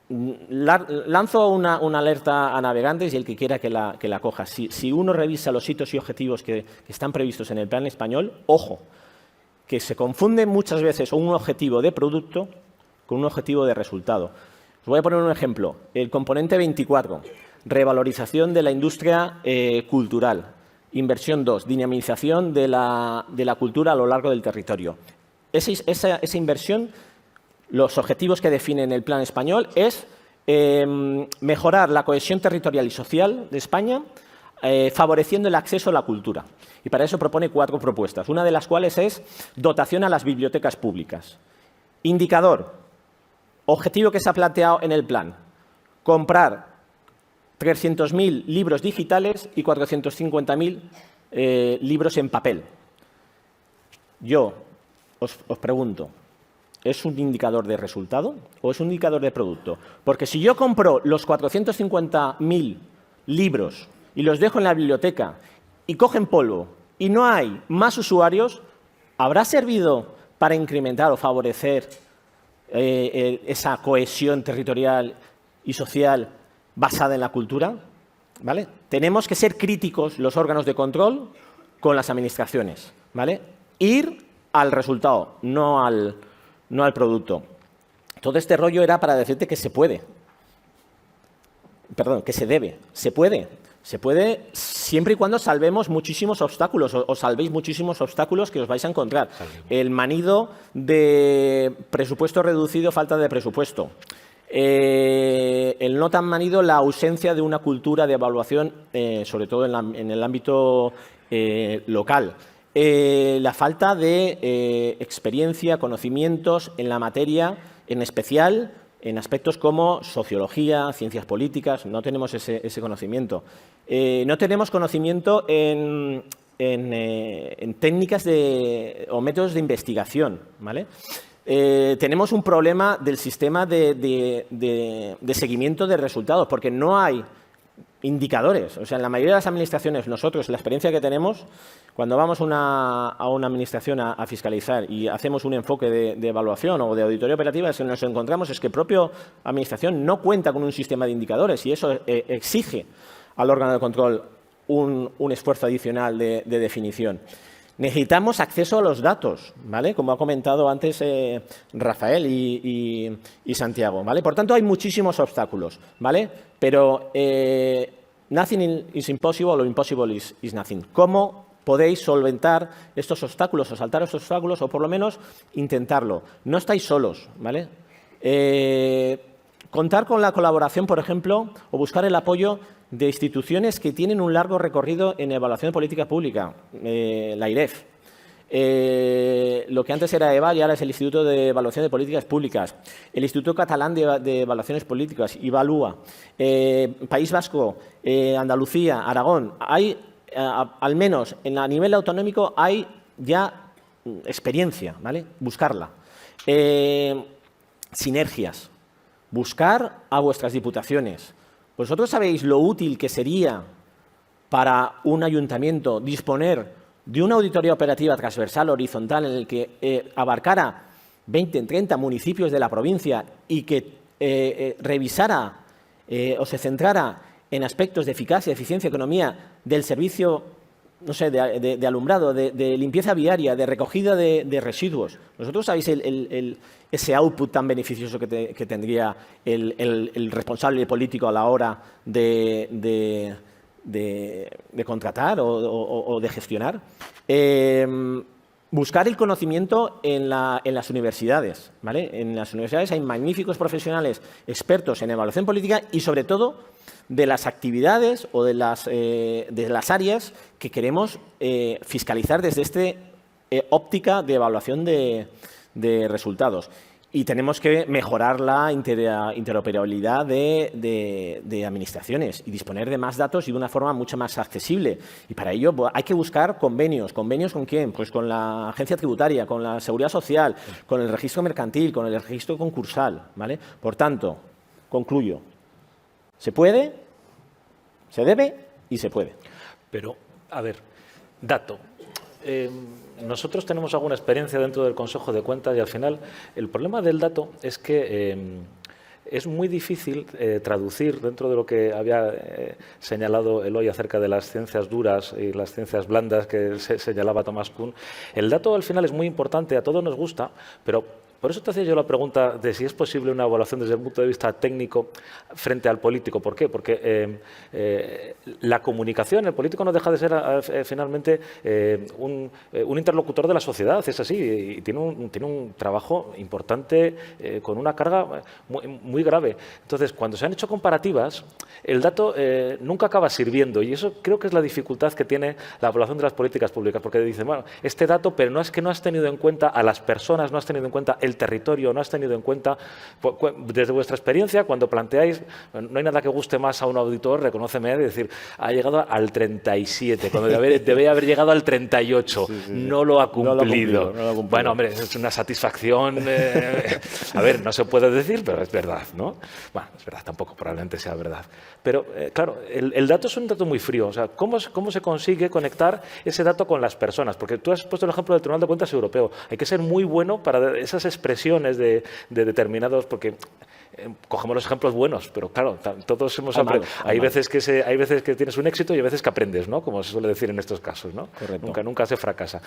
Lanzo una alerta a navegantes y el que quiera que la coja. Si uno revisa los hitos y objetivos que están previstos en el plan español, ojo, que se confunde muchas veces un objetivo de producto con un objetivo de resultado. Os voy a poner un ejemplo. El componente 24, revalorización de la industria cultural. Inversión 2, dinamización de la cultura a lo largo del territorio. Esa inversión, los objetivos que definen el plan español es mejorar la cohesión territorial y social de España, favoreciendo el acceso a la cultura. Y para eso propone 4 propuestas, una de las cuales es dotación a las bibliotecas públicas. Indicador, objetivo que se ha planteado en el plan, comprar 300.000 libros digitales y 450.000 libros en papel. Yo os pregunto, ¿es un indicador de resultado o es un indicador de producto? Porque si yo compro los 450.000 libros y los dejo en la biblioteca y cogen polvo y no hay más usuarios, ¿habrá servido para incrementar o favorecer esa cohesión territorial y social basada en la cultura? ¿Vale? Tenemos que ser críticos los órganos de control con las administraciones, ¿vale? Ir al resultado, no al producto. Todo este rollo era para decirte que se puede. Perdón, que se debe. Se puede. Se puede siempre y cuando salvemos muchísimos obstáculos o salvéis muchísimos obstáculos que os vais a encontrar. El manido de presupuesto reducido, falta de presupuesto. El no tan manido, la ausencia de una cultura de evaluación, sobre todo en el ámbito local. La falta de experiencia, conocimientos en la materia, en especial en aspectos como sociología, ciencias políticas. No tenemos ese conocimiento. No tenemos conocimiento en técnicas o métodos de investigación, ¿vale? Tenemos un problema del sistema de seguimiento de resultados, porque no hay indicadores. O sea, en la mayoría de las administraciones, nosotros, la experiencia que tenemos, cuando vamos a una administración a fiscalizar y hacemos un enfoque de evaluación o de auditoría operativa, lo que nos encontramos es que la propia administración no cuenta con un sistema de indicadores y eso exige al órgano de control un esfuerzo adicional de definición. Necesitamos acceso a los datos, ¿vale? Como ha comentado antes Rafael y Santiago, ¿vale? Por tanto, hay muchísimos obstáculos, ¿vale? Pero nothing is impossible or impossible is nothing. ¿Cómo podéis solventar estos obstáculos o saltar estos obstáculos o por lo menos intentarlo. No estáis solos, ¿vale? Contar con la colaboración, por ejemplo, o buscar el apoyo de instituciones que tienen un largo recorrido en evaluación de política pública, la IREF. Lo que antes era EVA y ahora es el Instituto de Evaluación de Políticas Públicas, el Instituto Catalán de Evaluaciones Políticas, IVALUA, País Vasco, Andalucía, Aragón. Hay, al menos a nivel autonómico, hay ya experiencia, ¿vale? Buscarla. Sinergias. Buscar a vuestras diputaciones. ¿Vosotros sabéis lo útil que sería para un ayuntamiento disponer de una auditoría operativa transversal horizontal en el que abarcara 20, 30 municipios de la provincia y que revisara o se centrara en aspectos de eficacia, eficiencia, economía del servicio, no sé, de alumbrado, de limpieza viaria, de recogida de residuos? ¿Vosotros sabéis ese output tan beneficioso que tendría el responsable político a la hora de contratar o de gestionar? Buscar el conocimiento en las universidades, ¿vale? En las universidades hay magníficos profesionales expertos en evaluación política y, sobre todo, de las actividades o de las áreas que queremos fiscalizar desde esta óptica de evaluación de resultados. Y tenemos que mejorar la interoperabilidad de administraciones y disponer de más datos y de una forma mucho más accesible. Y para ello hay que buscar convenios. ¿Convenios con quién? Pues con la agencia tributaria, con la seguridad social, con el registro mercantil, con el registro concursal, ¿vale? Por tanto, concluyo. Se puede, se debe y se puede. Pero, a ver, dato. Nosotros tenemos alguna experiencia dentro del Consejo de Cuentas y al final el problema del dato es que es muy difícil traducir dentro de lo que había señalado Eloy acerca de las ciencias duras y las ciencias blandas que señalaba Thomas Kuhn. El dato al final es muy importante, a todos nos gusta, pero por eso te hacía yo la pregunta de si es posible una evaluación desde el punto de vista técnico frente al político. ¿Por qué? Porque la comunicación, el político no deja de ser finalmente un interlocutor de la sociedad, es así, y tiene un trabajo importante con una carga muy grave. Entonces, cuando se han hecho comparativas, el dato nunca acaba sirviendo y eso creo que es la dificultad que tiene la evaluación de las políticas públicas, porque dicen, bueno, este dato, pero no es que no has tenido en cuenta a las personas, no has tenido en cuenta el territorio, no has tenido en cuenta, desde vuestra experiencia, cuando planteáis, no hay nada que guste más a un auditor, reconóceme, de decir, ha llegado al 37, cuando debe haber llegado al 38, no lo ha cumplido. Bueno, hombre, es una satisfacción, a ver, no se puede decir, pero es verdad, ¿no? Bueno, es verdad, tampoco probablemente sea verdad. Pero, claro, el dato es un dato muy frío, o sea, ¿cómo se consigue conectar ese dato con las personas? Porque tú has puesto el ejemplo del Tribunal de Cuentas Europeo, hay que ser muy bueno para esas expresiones de determinados, porque cogemos los ejemplos buenos, pero claro, todos hemos aprendido. Hay veces que tienes un éxito y hay veces que aprendes, ¿no? Como se suele decir en estos casos, ¿no? Correcto. Nunca se fracasa.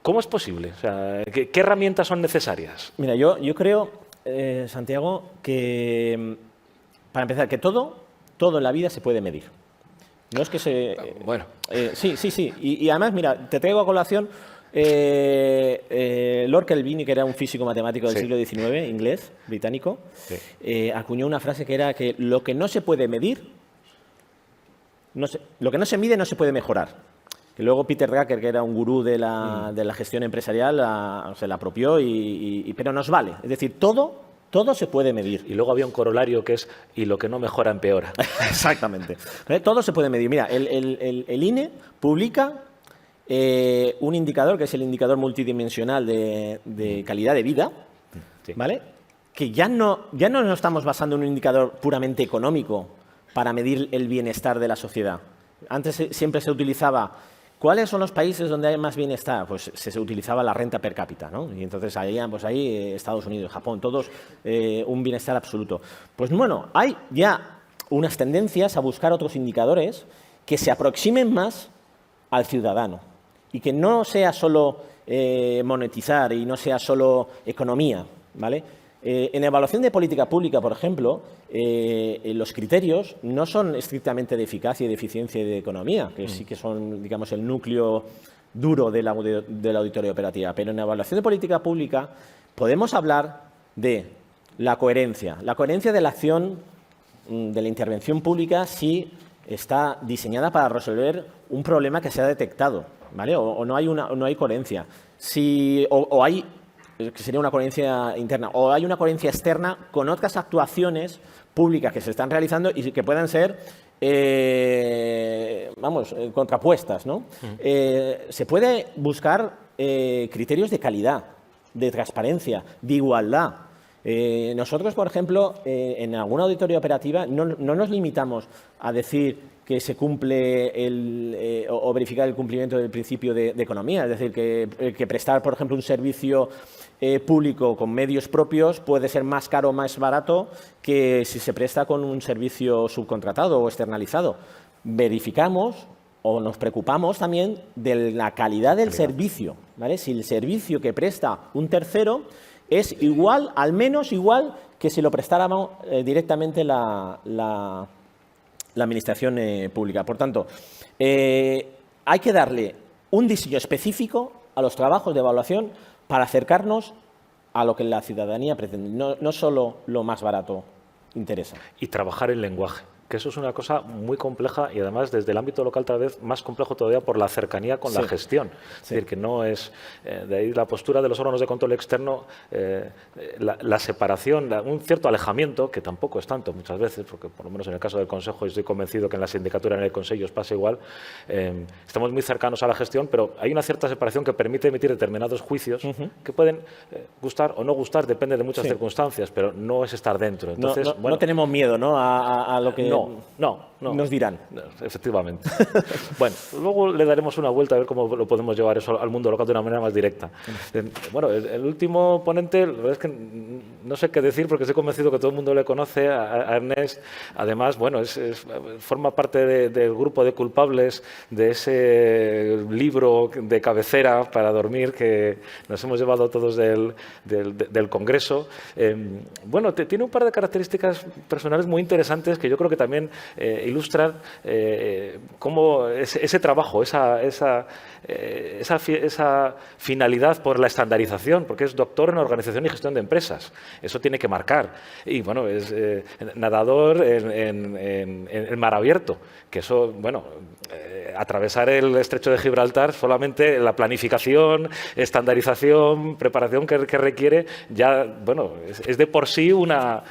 ¿Cómo es posible? O sea, ¿qué herramientas son necesarias? Mira, yo creo, Santiago, que para empezar, que todo en la vida se puede medir. No es que se... Bueno. Sí. Y además, mira, te traigo a colación Lord Kelvin, que era un físico matemático del siglo XIX, inglés, británico, acuñó una frase que era que lo que no se puede medir, lo que no se mide no se puede mejorar. Que luego Peter Drucker, que era un gurú de la gestión empresarial, se la apropió, pero nos vale. Es decir, todo se puede medir. Y luego había un corolario que es, y lo que no mejora empeora. Exactamente. Todo se puede medir. Mira, el INE publica un indicador, que es el indicador multidimensional de calidad de vida, ¿vale? Que ya no nos estamos basando en un indicador puramente económico para medir el bienestar de la sociedad. Antes siempre se utilizaba, ¿cuáles son los países donde hay más bienestar? Pues se utilizaba la renta per cápita, ¿no? Y entonces ahí Estados Unidos, Japón, todos un bienestar absoluto. Pues bueno, hay ya unas tendencias a buscar otros indicadores que se aproximen más al ciudadano y que no sea solo monetizar y no sea solo economía, ¿vale? En evaluación de política pública, por ejemplo, los criterios no son estrictamente de eficacia y de eficiencia y de economía, que sí que son, digamos, el núcleo duro de la auditoría operativa. Pero en evaluación de política pública podemos hablar de la coherencia de la acción, de la intervención pública, si está diseñada para resolver un problema que se ha detectado, ¿vale? O no hay coherencia. O hay, que sería una coherencia interna, o hay una coherencia externa con otras actuaciones públicas que se están realizando y que puedan ser, contrapuestas, ¿no? Se puede buscar criterios de calidad, de transparencia, de igualdad. Nosotros, por ejemplo, en alguna auditoría operativa no nos limitamos a decir que se cumple o verificar el cumplimiento del principio de economía. Es decir, que prestar, por ejemplo, un servicio público con medios propios puede ser más caro o más barato que si se presta con un servicio subcontratado o externalizado. Verificamos o nos preocupamos también de la calidad del servicio, ¿vale? Si el servicio que presta un tercero es igual, al menos igual, que si lo prestáramos directamente la Administración pública. Por tanto, hay que darle un diseño específico a los trabajos de evaluación para acercarnos a lo que la ciudadanía pretende. No solo lo más barato interesa. Y trabajar el lenguaje, que eso es una cosa muy compleja y además desde el ámbito local tal vez más complejo todavía por la cercanía con la gestión. Es decir, que no es, de ahí la postura de los órganos de control externo, la separación, un cierto alejamiento, que tampoco es tanto muchas veces, porque por lo menos en el caso del Consejo, y estoy convencido que en la sindicatura, en el Consejo os pasa igual, estamos muy cercanos a la gestión, pero hay una cierta separación que permite emitir determinados juicios que pueden gustar o no gustar, depende de muchas circunstancias, pero no es estar dentro. Entonces, no tenemos miedo, ¿no?, a lo que nos dirán. Efectivamente. Bueno, luego le daremos una vuelta a ver cómo lo podemos llevar eso al mundo local de una manera más directa. Bueno, el último ponente, la verdad es que no sé qué decir porque estoy convencido que todo el mundo le conoce, a Ernest. Además, bueno, forma parte del grupo de culpables de ese libro de cabecera para dormir que nos hemos llevado todos del Congreso. Bueno, tiene un par de características personales muy interesantes que yo creo que también ilustran cómo ese trabajo, esa finalidad por la estandarización, porque es doctor en organización y gestión de empresas. Eso tiene que marcar. Y bueno, es nadador en mar abierto, que eso, bueno, atravesar el estrecho de Gibraltar, solamente la planificación, estandarización, preparación que requiere, ya, bueno, es de por sí una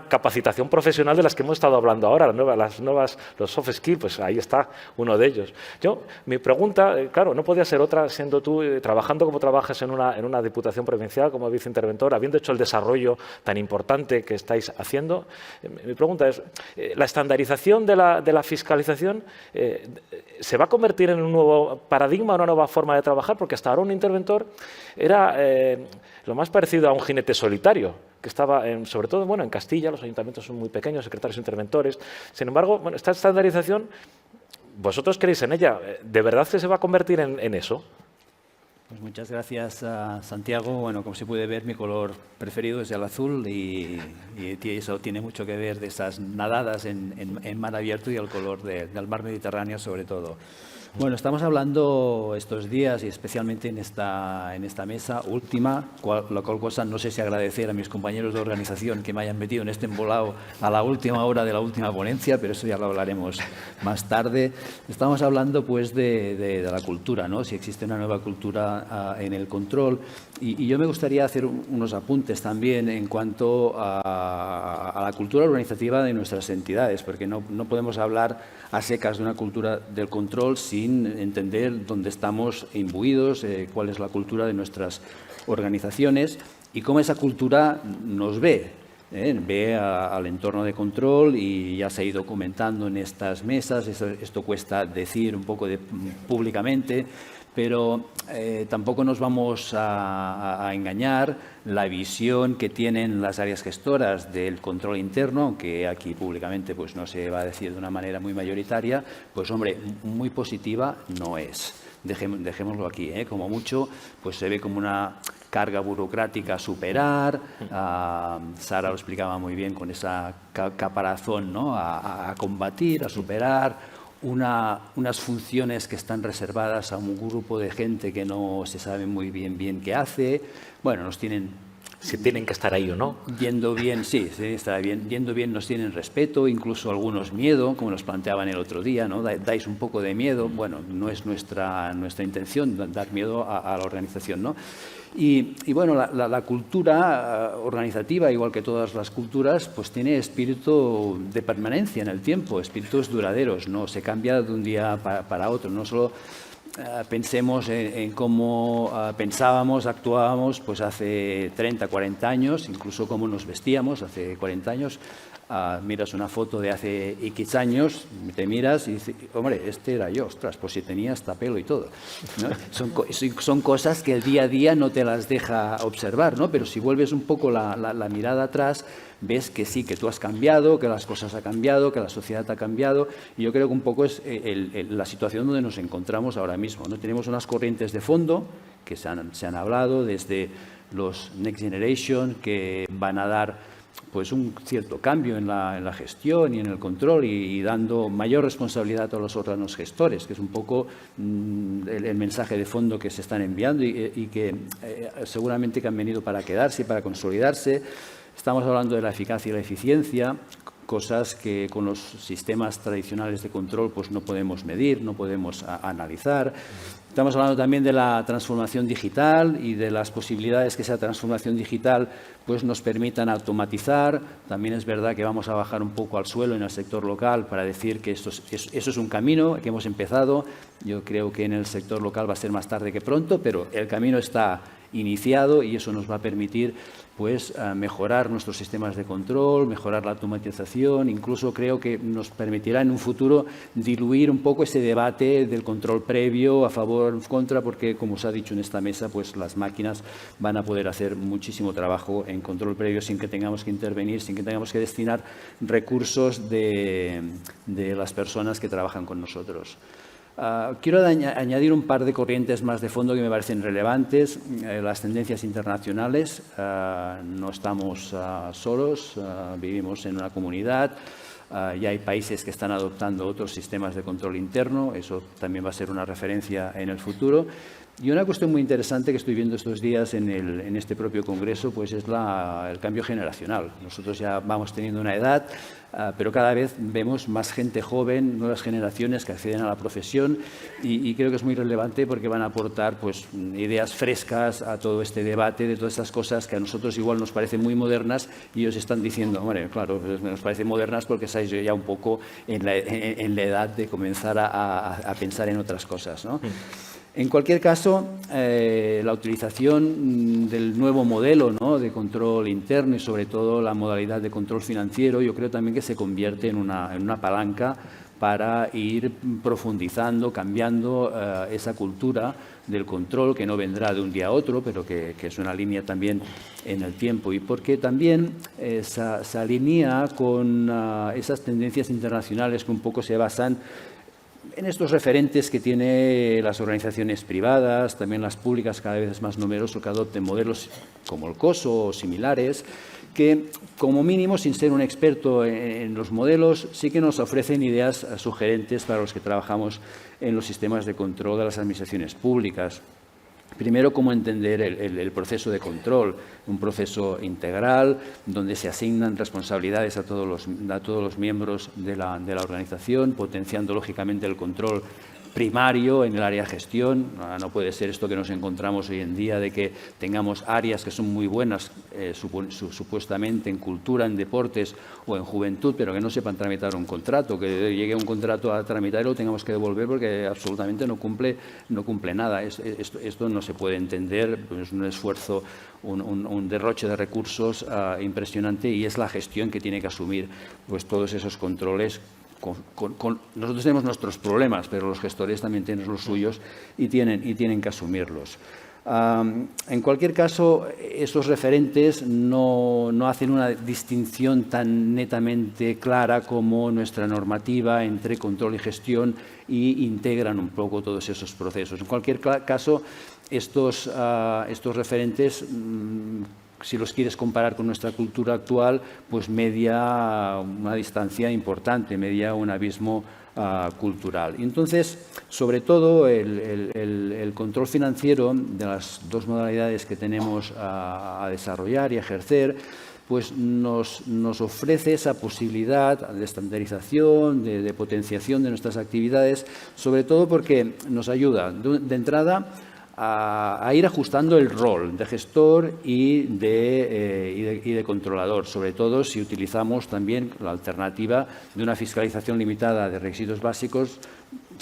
capacitación profesional de las que hemos estado hablando ahora, los soft skills, pues ahí está uno de ellos. Mi pregunta, claro, no podía ser otra, siendo tú, trabajando como trabajas en una diputación provincial, como viceinterventor, habiendo hecho el desarrollo tan importante que estáis haciendo. Mi pregunta es, ¿la estandarización de la fiscalización se va a convertir en un nuevo paradigma, una nueva forma de trabajar? Porque hasta ahora un interventor era lo más parecido a un jinete solitario, que estaba, sobre todo, bueno, en Castilla, los ayuntamientos son muy pequeños, secretarios interventores. Sin embargo, bueno, esta estandarización, ¿vosotros creéis en ella? ¿De verdad que se va a convertir en eso? Pues muchas gracias, Santiago. Bueno, como se puede ver, mi color preferido es el azul y eso tiene mucho que ver de esas nadadas en mar abierto y el color del mar Mediterráneo sobre todo. Bueno, estamos hablando estos días y especialmente en esta mesa última, la cual cosa no sé si agradecer a mis compañeros de organización que me hayan metido en este embolado a la última hora de la última ponencia, pero eso ya lo hablaremos más tarde. Estamos hablando pues de la cultura, ¿no? Si existe una nueva cultura en el control. Y yo me gustaría hacer unos apuntes también en cuanto a la cultura organizativa de nuestras entidades, porque no podemos hablar a secas de una cultura del control sin entender dónde estamos imbuidos, cuál es la cultura de nuestras organizaciones y cómo esa cultura nos ve. Ve al entorno de control y ya se ha ido comentando en estas mesas, esto cuesta decir un poco públicamente, pero tampoco nos vamos a engañar. La visión que tienen las áreas gestoras del control interno, aunque aquí públicamente pues no se va a decir de una manera muy mayoritaria, pues hombre, muy positiva no es. dejémoslo aquí, ¿eh? Como mucho, pues se ve como una carga burocrática a superar. Sara lo explicaba muy bien con esa caparazón, ¿no? A combatir, a superar. Unas funciones que están reservadas a un grupo de gente que no se sabe muy bien qué hace. Bueno, nos tienen... Si tienen que estar ahí o no. Yendo bien, sí, está bien. Yendo bien nos tienen respeto, incluso algunos miedo, como nos planteaban el otro día, ¿no? Dais un poco de miedo. Bueno, no es nuestra intención dar miedo a la organización, ¿no? Y bueno, la cultura organizativa, igual que todas las culturas, pues tiene espíritu de permanencia en el tiempo, espíritus duraderos, no se cambia de un día para otro, no solo pensemos en cómo pensábamos, actuábamos pues hace 30, 40 años, incluso cómo nos vestíamos hace 40 años. Miras una foto de hace X años, te miras y dices, hombre, este era yo, ostras, pues si tenía hasta pelo y todo, ¿no? Son cosas que el día a día no te las deja observar, ¿no? Pero si vuelves un poco la mirada atrás, ves que sí, que tú has cambiado, que las cosas han cambiado, que la sociedad ha cambiado, y yo creo que un poco es la situación donde nos encontramos ahora mismo, ¿no? Tenemos unas corrientes de fondo que se han hablado, desde los Next Generation, que van a dar pues un cierto cambio en la gestión y en el control y dando mayor responsabilidad a todos los órganos gestores, que es un poco el mensaje de fondo que se están enviando y que seguramente que han venido para quedarse y para consolidarse. Estamos hablando de la eficacia y la eficiencia, cosas que con los sistemas tradicionales de control pues no podemos medir, no podemos analizar. Estamos hablando también de la transformación digital y de las posibilidades que esa transformación digital pues nos permitan automatizar. También es verdad que vamos a bajar un poco al suelo en el sector local para decir que eso es un camino que hemos empezado. Yo creo que en el sector local va a ser más tarde que pronto, pero el camino está iniciado y eso nos va a permitir pues mejorar nuestros sistemas de control, mejorar la automatización, incluso creo que nos permitirá en un futuro diluir un poco ese debate del control previo a favor o en contra, porque como os ha dicho en esta mesa, pues las máquinas van a poder hacer muchísimo trabajo en control previo sin que tengamos que intervenir, sin que tengamos que destinar recursos de las personas que trabajan con nosotros. Quiero añadir un par de corrientes más de fondo que me parecen relevantes. Las tendencias internacionales. No estamos solos, vivimos en una comunidad. Ya hay países que están adoptando otros sistemas de control interno. Eso también va a ser una referencia en el futuro. Y una cuestión muy interesante que estoy viendo estos días en este propio congreso pues es el cambio generacional. Nosotros ya vamos teniendo una edad, pero cada vez vemos más gente joven, nuevas generaciones que acceden a la profesión y creo que es muy relevante porque van a aportar pues, ideas frescas a todo este debate de todas estas cosas que a nosotros igual nos parecen muy modernas y ellos están diciendo, hombre, claro, nos parecen modernas porque estáis ya un poco en la edad de comenzar a pensar en otras cosas, ¿no? En cualquier caso, la utilización del nuevo modelo, ¿no?, de control interno y sobre todo la modalidad de control financiero, yo creo también que se convierte en una palanca para ir profundizando, cambiando esa cultura del control que no vendrá de un día a otro, pero que es una línea también en el tiempo y porque también se alinea con esas tendencias internacionales que un poco se basan en estos referentes que tienen las organizaciones privadas, también las públicas cada vez es más numeroso que adopten modelos como el COSO o similares, que como mínimo, sin ser un experto en los modelos, sí que nos ofrecen ideas sugerentes para los que trabajamos en los sistemas de control de las administraciones públicas. Primero, cómo entender el proceso de control, un proceso integral donde se asignan responsabilidades a todos los miembros de la organización, potenciando lógicamente el control primario en el área de gestión. No puede ser esto que nos encontramos hoy en día de que tengamos áreas que son muy buenas supuestamente en cultura, en deportes o en juventud, pero que no sepan tramitar un contrato, que llegue un contrato a tramitar y lo tengamos que devolver porque absolutamente no cumple nada. Esto no se puede entender, pues es un esfuerzo, un derroche de recursos impresionante y es la gestión que tiene que asumir pues todos esos controles. Nosotros tenemos nuestros problemas, pero los gestores también tienen los suyos y tienen que asumirlos. En cualquier caso, esos referentes no hacen una distinción tan netamente clara como nuestra normativa entre control y gestión y integran un poco todos esos procesos. En cualquier caso, estos referentes, si los quieres comparar con nuestra cultura actual, pues media una distancia importante, media un abismo cultural. Y entonces, sobre todo, el control financiero de las dos modalidades que tenemos a desarrollar y a ejercer, pues nos ofrece esa posibilidad de estandarización, de potenciación de nuestras actividades, sobre todo porque nos ayuda, de entrada, a ir ajustando el rol de gestor y de controlador, sobre todo si utilizamos también la alternativa de una fiscalización limitada de requisitos básicos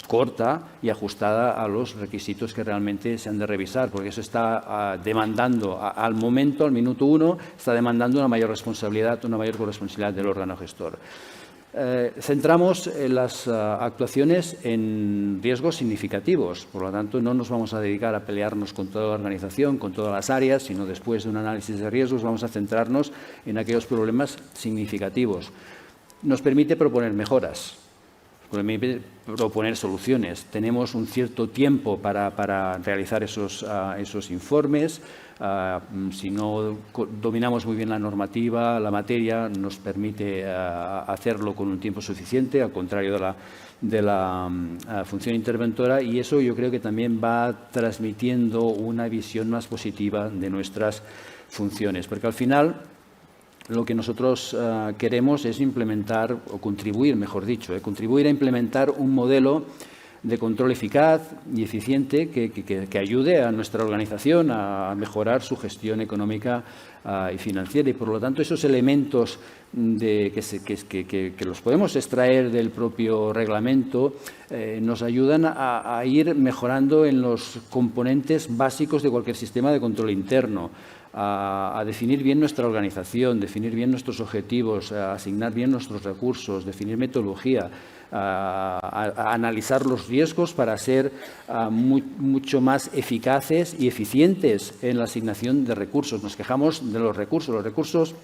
corta y ajustada a los requisitos que realmente se han de revisar, porque eso está demandando al momento, al minuto 1, está demandando una mayor responsabilidad, una mayor corresponsabilidad del órgano gestor. Centramos las actuaciones en riesgos significativos, por lo tanto no nos vamos a dedicar a pelearnos con toda la organización, con todas las áreas, sino después de un análisis de riesgos vamos a centrarnos en aquellos problemas significativos. Nos permite proponer mejoras, proponer soluciones. Tenemos un cierto tiempo para realizar esos informes. Si no dominamos muy bien la normativa, la materia, nos permite hacerlo con un tiempo suficiente, al contrario de la función interventora, y eso yo creo que también va transmitiendo una visión más positiva de nuestras funciones, porque al final lo que nosotros queremos es implementar, o contribuir, mejor dicho, contribuir a implementar un modelo de control eficaz y eficiente que ayude a nuestra organización a mejorar su gestión económica y financiera. Y, por lo tanto, esos elementos que los podemos extraer del propio reglamento nos ayudan a ir mejorando en los componentes básicos de cualquier sistema de control interno, a definir bien nuestra organización, definir bien nuestros objetivos, a asignar bien nuestros recursos, definir metodología, a analizar los riesgos para ser mucho más eficaces y eficientes en la asignación de recursos. Nos quejamos de los recursos. Los recursos,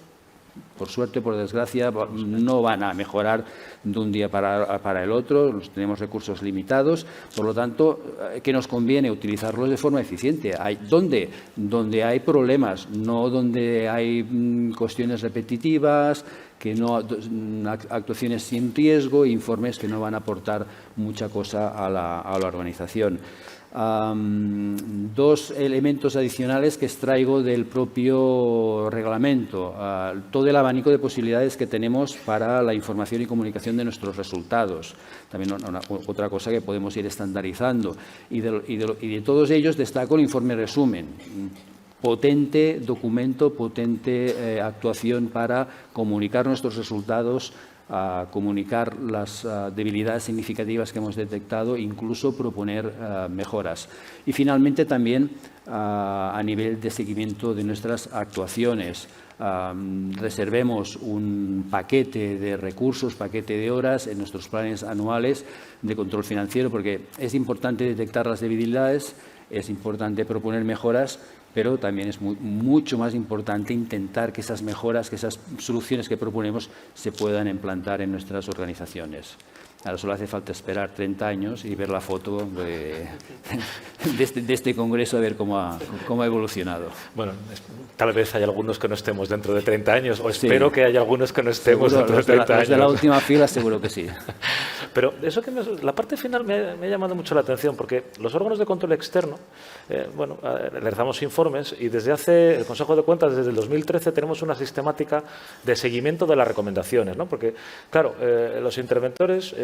por suerte, por desgracia, no van a mejorar de un día para el otro. Tenemos recursos limitados. Por lo tanto, ¿qué nos conviene? Utilizarlos de forma eficiente. ¿Dónde? Donde hay problemas, no donde hay cuestiones repetitivas, actuaciones sin riesgo, informes que no van a aportar mucha cosa a la organización. Dos elementos adicionales que extraigo del propio reglamento. Todo el abanico de posibilidades que tenemos para la información y comunicación de nuestros resultados. También otra cosa que podemos ir estandarizando. Y de todos ellos destaco el informe resumen. Potente documento, potente actuación para comunicar nuestros resultados, comunicar las debilidades significativas que hemos detectado, incluso proponer mejoras. Y finalmente también a nivel de seguimiento de nuestras actuaciones. Reservemos un paquete de recursos, paquete de horas en nuestros planes anuales de control financiero, porque es importante detectar las debilidades, es importante proponer mejoras, pero también es mucho más importante intentar que esas mejoras, que esas soluciones que proponemos se puedan implantar en nuestras organizaciones. Ahora solo hace falta esperar 30 años y ver la foto de este congreso, a ver cómo ha evolucionado. Bueno, tal vez haya algunos que no estemos dentro de 30 años, o espero que haya algunos que no estemos dentro de 30 años. Los de la última fila seguro que sí. Pero eso la parte final me ha llamado mucho la atención, porque los órganos de control externo, realizamos informes y desde el Consejo de Cuentas, desde el 2013, tenemos una sistemática de seguimiento de las recomendaciones, ¿no? Porque, claro, los interventores,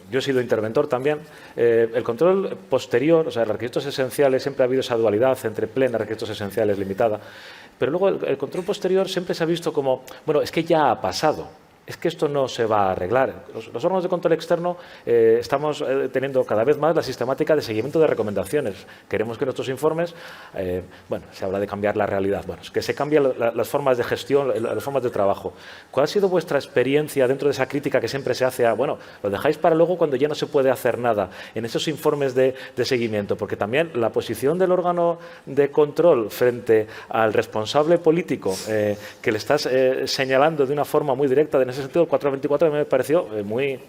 yo he sido interventor también, el control posterior, o sea, los requisitos esenciales, siempre ha habido esa dualidad entre plena, requisitos esenciales, limitada, pero luego el control posterior siempre se ha visto como, bueno, es que ya ha pasado. es que esto no se va a arreglar. Los órganos de control externo estamos teniendo cada vez más la sistemática de seguimiento de recomendaciones. Queremos que nuestros informes, bueno, se habla de cambiar la realidad, bueno, es que se cambien las formas de gestión, las formas de trabajo. ¿Cuál ha sido vuestra experiencia dentro de esa crítica que siempre se hace a, bueno, lo dejáis para luego cuando ya no se puede hacer nada, en esos informes de seguimiento? Porque también la posición del órgano de control frente al responsable político que le estás señalando de una forma muy directa, en ese sentido, el 424 me pareció muy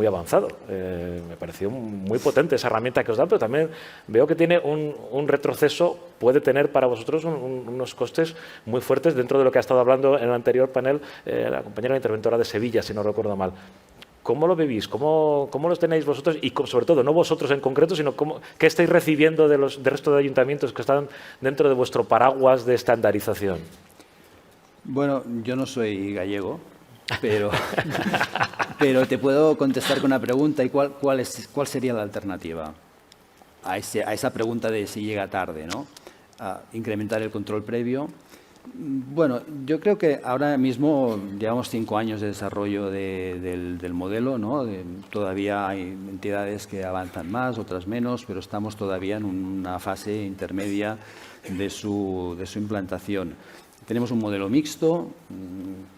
avanzado. Me pareció muy potente esa herramienta que os dan, pero también veo que tiene un retroceso, puede tener para vosotros unos costes muy fuertes dentro de lo que ha estado hablando en el anterior panel la compañera interventora de Sevilla, si no recuerdo mal. ¿Cómo lo vivís? ¿Cómo los tenéis vosotros? Y sobre todo, no vosotros en concreto, sino qué estáis recibiendo del resto de ayuntamientos que están dentro de vuestro paraguas de estandarización. Bueno, yo no soy gallego, pero te puedo contestar con una pregunta. ¿Y cuál sería la alternativa a esa pregunta de si llega tarde, ¿no? Incrementar el control previo. Bueno, yo creo que ahora mismo llevamos 5 años de desarrollo del modelo, ¿no? Todavía hay entidades que avanzan más, otras menos, pero estamos todavía en una fase intermedia de su implantación. Tenemos un modelo mixto,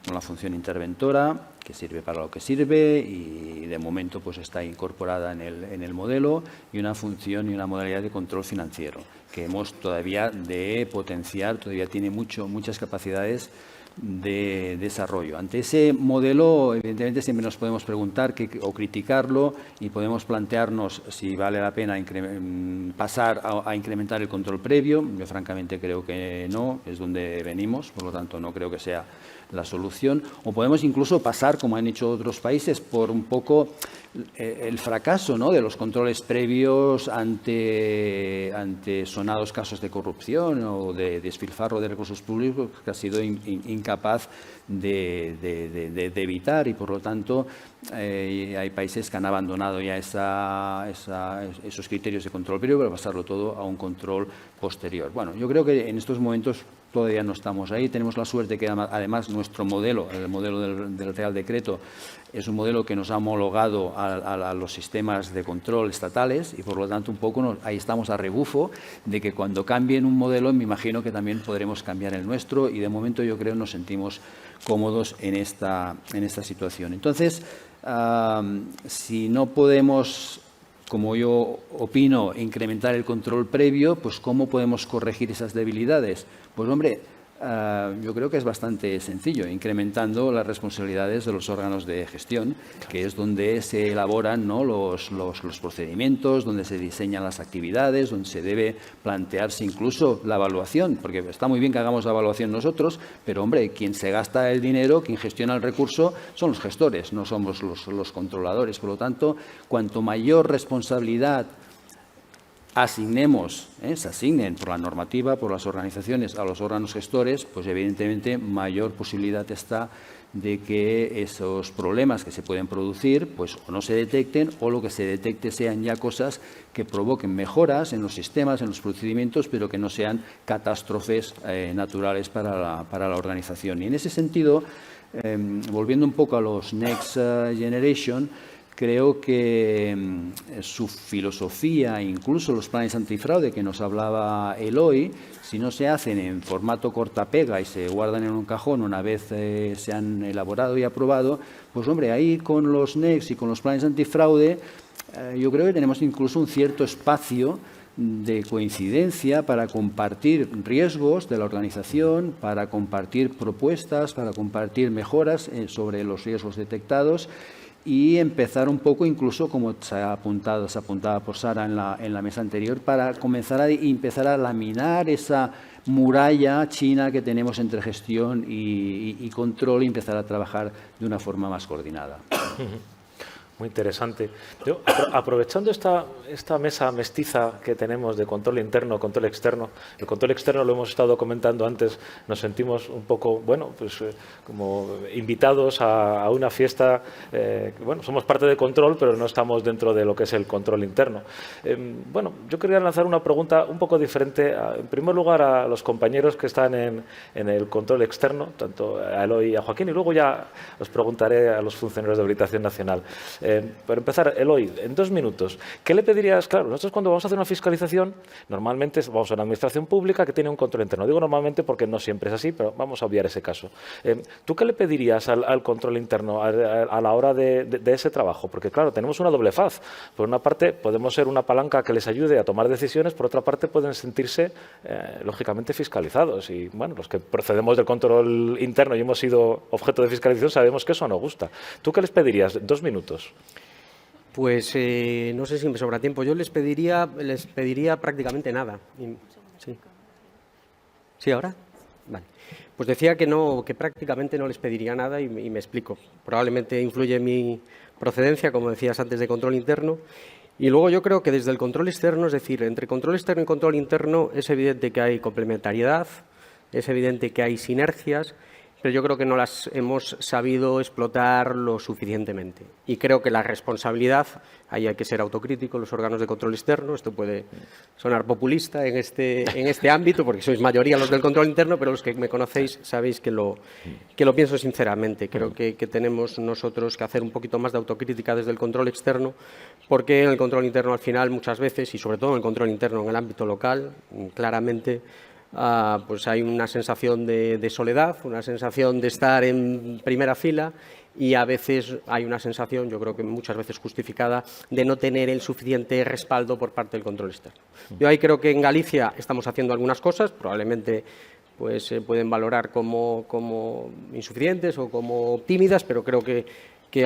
con la función interventora, que sirve para lo que sirve y de momento pues está incorporada en el modelo, y una función y una modalidad de control financiero, que hemos todavía de potenciar, todavía tiene muchas capacidades de desarrollo. Ante ese modelo, evidentemente, siempre nos podemos preguntar o criticarlo y podemos plantearnos si vale la pena pasar a incrementar el control previo. Yo francamente creo que no, es donde venimos, por lo tanto no creo que sea la solución. O podemos incluso pasar, como han hecho otros países, por un poco el fracaso, ¿no?, de los controles previos ante sonados casos de corrupción o de despilfarro de recursos públicos que ha sido incapaz de evitar, y por lo tanto hay países que han abandonado ya esos criterios de control previo para pasarlo todo a un control posterior. Bueno, yo creo que en estos momentos todavía no estamos ahí. Tenemos la suerte que además nuestro modelo, el modelo del Real Decreto, es un modelo que nos ha homologado a los sistemas de control estatales, y por lo tanto un poco ahí estamos a rebufo de que cuando cambien un modelo me imagino que también podremos cambiar el nuestro, y de momento yo creo nos sentimos cómodos en esta situación. Entonces, si no podemos, como yo opino, incrementar el control previo, pues ¿cómo podemos corregir esas debilidades? Pues hombre, yo creo que es bastante sencillo, incrementando las responsabilidades de los órganos de gestión, que es donde se elaboran, ¿no?, los procedimientos, donde se diseñan las actividades, donde se debe plantearse incluso la evaluación, porque está muy bien que hagamos la evaluación nosotros, pero hombre, quien se gasta el dinero, quien gestiona el recurso, son los gestores, no somos los controladores. Por lo tanto, cuanto mayor responsabilidad se asignen por la normativa, por las organizaciones, a los órganos gestores, pues evidentemente mayor posibilidad está de que esos problemas que se pueden producir pues o no se detecten, o lo que se detecte sean ya cosas que provoquen mejoras en los sistemas, en los procedimientos, pero que no sean catástrofes naturales para la organización. Y en ese sentido, volviendo un poco a los Next Generation, creo que su filosofía, incluso los planes antifraude que nos hablaba Eloy, si no se hacen en formato cortapega y se guardan en un cajón una vez se han elaborado y aprobado, pues hombre, ahí con los NEX y con los planes antifraude, yo creo que tenemos incluso un cierto espacio de coincidencia para compartir riesgos de la organización, para compartir propuestas, para compartir mejoras sobre los riesgos detectados, y empezar un poco, incluse como se apuntaba por Sara en la mesa anterior, para empezar a laminar esa muralla china que tenemos entre gestión y control, y empezar a trabajar de una forma más coordinada. Muy interesante. Yo, aprovechando esta mesa mestiza que tenemos de control interno, control externo, el control externo lo hemos estado comentando antes, nos sentimos un poco, bueno, pues como invitados a una fiesta, bueno, somos parte de control, pero no estamos dentro de lo que es el control interno. Bueno, yo quería lanzar una pregunta un poco diferente, en primer lugar a los compañeros que están en el control externo, tanto a Eloy y a Joaquín, y luego ya os preguntaré a los funcionarios de habilitación nacional. Para empezar, Eloy, en 2 minutos, ¿qué le pedirías? Claro, nosotros cuando vamos a hacer una fiscalización, normalmente vamos a una administración pública que tiene un control interno. Digo normalmente porque no siempre es así, pero vamos a obviar ese caso. ¿Tú qué le pedirías al control interno a la hora de ese trabajo? Porque, claro, tenemos una doble faz. Por una parte, podemos ser una palanca que les ayude a tomar decisiones, por otra parte, pueden sentirse, lógicamente, fiscalizados. Y, bueno, los que procedemos del control interno y hemos sido objeto de fiscalización sabemos que eso no gusta. ¿Tú qué les pedirías? 2 minutos. Pues no sé si me sobra tiempo. Yo les pediría prácticamente nada. Sí. ¿Sí ahora? Vale. Pues decía que prácticamente no les pediría nada y me explico. Probablemente influye mi procedencia, como decías antes, de control interno. Y luego yo creo que desde el control externo, es decir, entre control externo y control interno, es evidente que hay complementariedad, es evidente que hay sinergias, pero yo creo que no las hemos sabido explotar lo suficientemente. Y creo que la responsabilidad, ahí hay que ser autocrítico, los órganos de control externo, esto puede sonar populista en este ámbito, porque sois mayoría los del control interno, pero los que me conocéis sabéis que lo pienso sinceramente. Creo que tenemos nosotros que hacer un poquito más de autocrítica desde el control externo, porque en el control interno al final muchas veces, y sobre todo en el control interno en el ámbito local, claramente, pues hay una sensación de soledad, una sensación de estar en primera fila y a veces hay una sensación, yo creo que muchas veces justificada, de no tener el suficiente respaldo por parte del control externo. Yo ahí creo que en Galicia estamos haciendo algunas cosas, probablemente pues se pueden valorar como insuficientes o como tímidas, pero creo que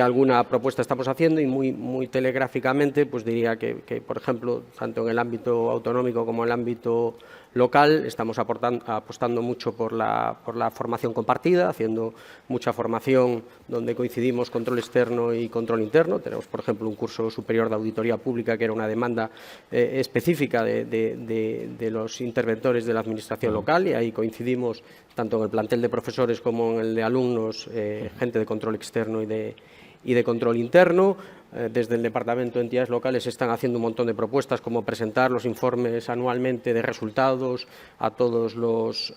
alguna propuesta estamos haciendo y muy telegráficamente pues diría que, por ejemplo, tanto en el ámbito autonómico como en el ámbito local estamos apostando mucho por la formación compartida, haciendo mucha formación donde coincidimos control externo y control interno. Tenemos, por ejemplo, un curso superior de auditoría pública que era una demanda específica de los interventores de la administración local y ahí coincidimos tanto en el plantel de profesores como en el de alumnos, gente de control externo y de control interno. Desde el Departamento de Entidades Locales se están haciendo un montón de propuestas como presentar los informes anualmente de resultados a todos los